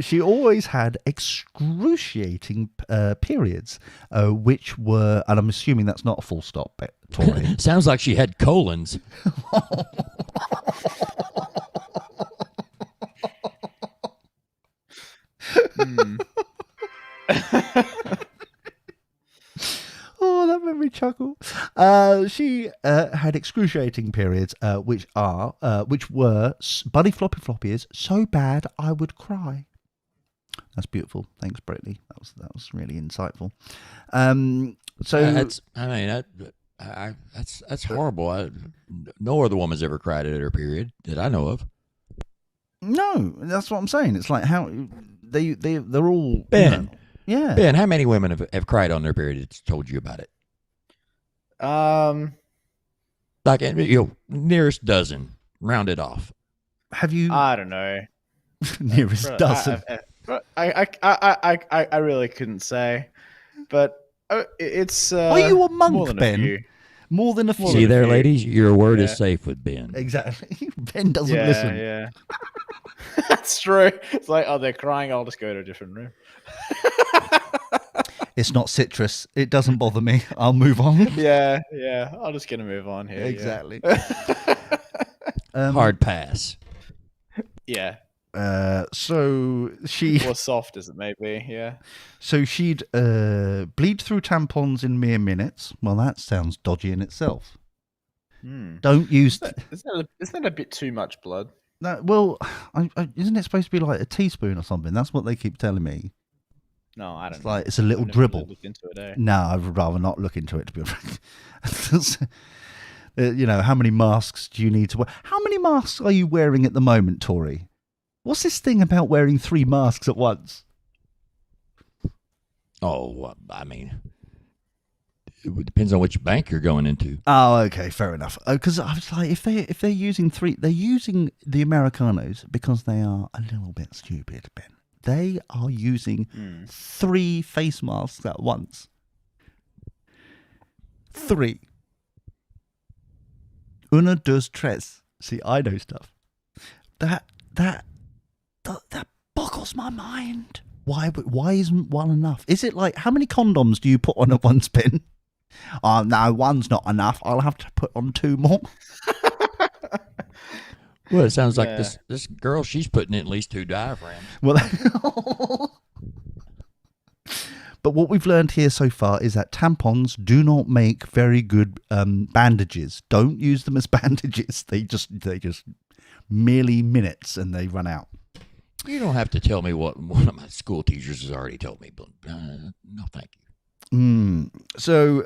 She always had excruciating periods, which were, and I'm assuming that's not a full stop, Tory. Sounds like she had colons. Oh, that made me chuckle. She had excruciating periods, which were bunny floppy floppies so bad I would cry. That's beautiful. Thanks, Brittany. That was really insightful. That's horrible. No other woman's ever cried at her period that I know of. No, that's what I'm saying. It's like how they're all Ben. You know, yeah. Ben, how many women have cried on their period that's told you about it? Like, nearest dozen, rounded off. Have you? I don't know. Nearest dozen. I really couldn't say, but it's. Are you a monk, more than Ben? A few. More than a few. See there, ladies, your word is safe with Ben. Exactly. Ben doesn't listen. Yeah. That's true. It's like, oh, they're crying. I'll just go to a different room. It's not citrus. It doesn't bother me. I'll move on. Yeah. I'll just get to move on here. Exactly. Hard pass. Yeah. So she Or soft as it may be. Yeah. So she'd bleed through tampons in mere minutes. Well, that sounds dodgy in itself. Don't use. Isn't that a bit too much blood? Well, isn't it supposed to be like a teaspoon or something? That's what they keep telling me. No, I don't. It's know. like it's a little I've never dribble. really looked into it, eh? No, I'd rather not look into it, to be honest. How many masks do you need to wear? How many masks are you wearing at the moment, Tory? What's this thing about wearing 3 masks at once? Oh, I mean, it depends on which bank you're going into. Oh, okay, fair enough. Because I was like, if they're using 3, they're using the Americanos because they are a little bit stupid, Ben. They are using 3 face masks at once. 3. Una, dos, tres. See, I know stuff. That boggles my mind. Why isn't one enough? Is it like, how many condoms do you put on at once, Ben? Oh, no, one's not enough. I'll have to put on 2 more. Well, it sounds like this girl, she's putting in at least 2 diaphragms. Well, but what we've learned here so far is that tampons do not make very good bandages. Don't use them as bandages. They just merely minutes and they run out. You don't have to tell me what one of my school teachers has already told me, but no, thank you. So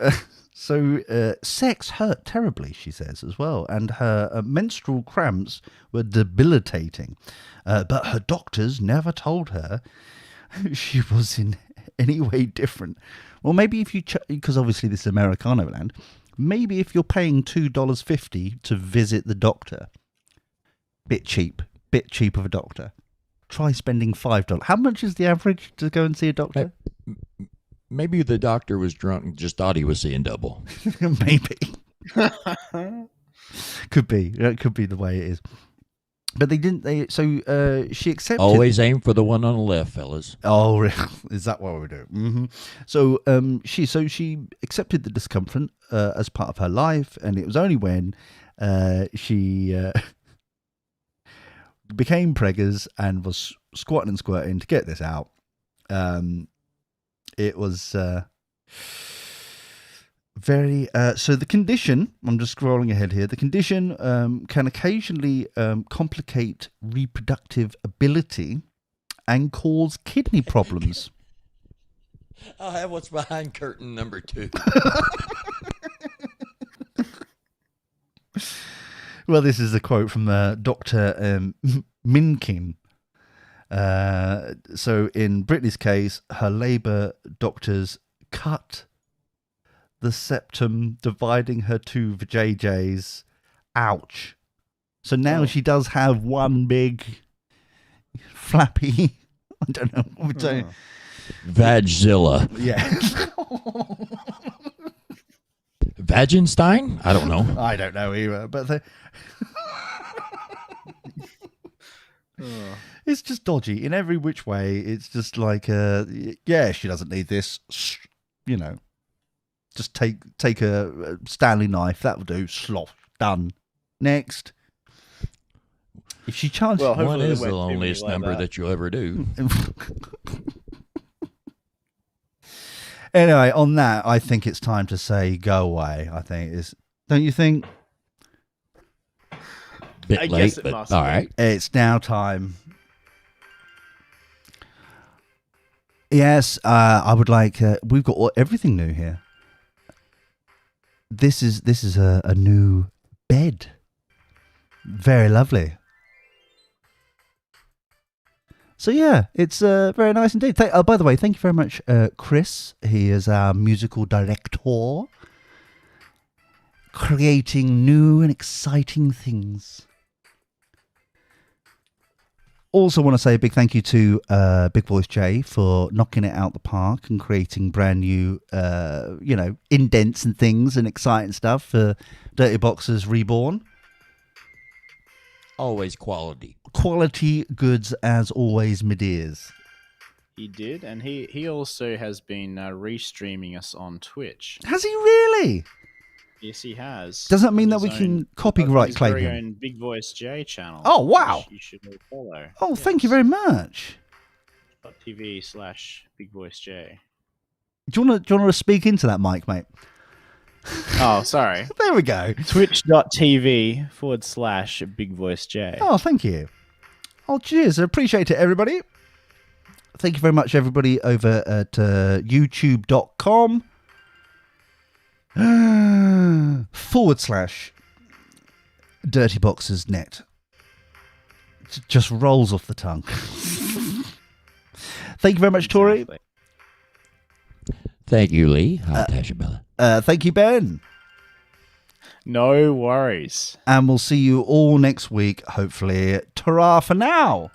sex hurt terribly, she says, as well, and her menstrual cramps were debilitating. But her doctors never told her she was in any way different. Well, maybe if you, because obviously this is Americano land, maybe if you're paying $2.50 to visit the doctor, bit cheap of a doctor. Try spending $5. How much is the average to go and see a doctor? Maybe the doctor was drunk and just thought he was seeing double. Maybe. Could be. That could be the way it is. But they didn't. So she accepted. Always aim for the one on the left, fellas. Oh, is that what we do? Mm-hmm. So she accepted the discomfort as part of her life, and it was only when she became preggers and was squatting and squirting to get this out. It was very so the condition, I'm just scrolling ahead here, the condition can occasionally complicate reproductive ability and cause kidney problems. I'll have what's behind curtain number 2. Well, this is a quote from Dr. Minkin. So in Brittany's case, her labour doctors cut the septum, dividing her 2 vajayjays. Ouch. So now she does have one big flappy, I don't know what we're saying. Vagzilla. Yeah. Vaginstein? I don't know. I don't know either, but it's just dodgy in every which way. It's just like, she doesn't need this, just take a Stanley knife, that'll do, slosh, done. Next. If she charges, Well, one is they the won't do me loneliest like number that you'll ever do. Anyway, on that, I think it's time to say go away. I think is, don't you think? Bit I late, guess it but must all be. right. It's now time. Yes, I would like. We've got everything new here. This is a new bed. Very lovely. So yeah, it's very nice indeed. By the way, thank you very much, Chris. He is our musical director, creating new and exciting things. Also want to say a big thank you to Big Voice Jay for knocking it out the park and creating brand new, indents and things and exciting stuff for Dirty Boxers Reborn. Always quality. Quality goods as always, my dears. He did, and he also has been restreaming us on Twitch. Has he really? Yes, he has. Does that mean that On we his can own- copyright his claim very him? own Big Voice J channel. Oh, wow. Which you should all follow. Oh, thank you very much. .tv/Big Voice J. Do you want to speak into that mic, mate? Oh, sorry. There we go. Twitch.tv/Big Voice J. Oh, thank you. Oh, cheers. I appreciate it, everybody. Thank you very much, everybody, over at youtube.com /DirtyBoxersNet. Just rolls off the tongue. Thank you very much, Tory. Exactly. Thank you, Lee. I'll touch you, Bella. Thank you, Ben. No worries. And we'll see you all next week, hopefully. Ta-ra for now.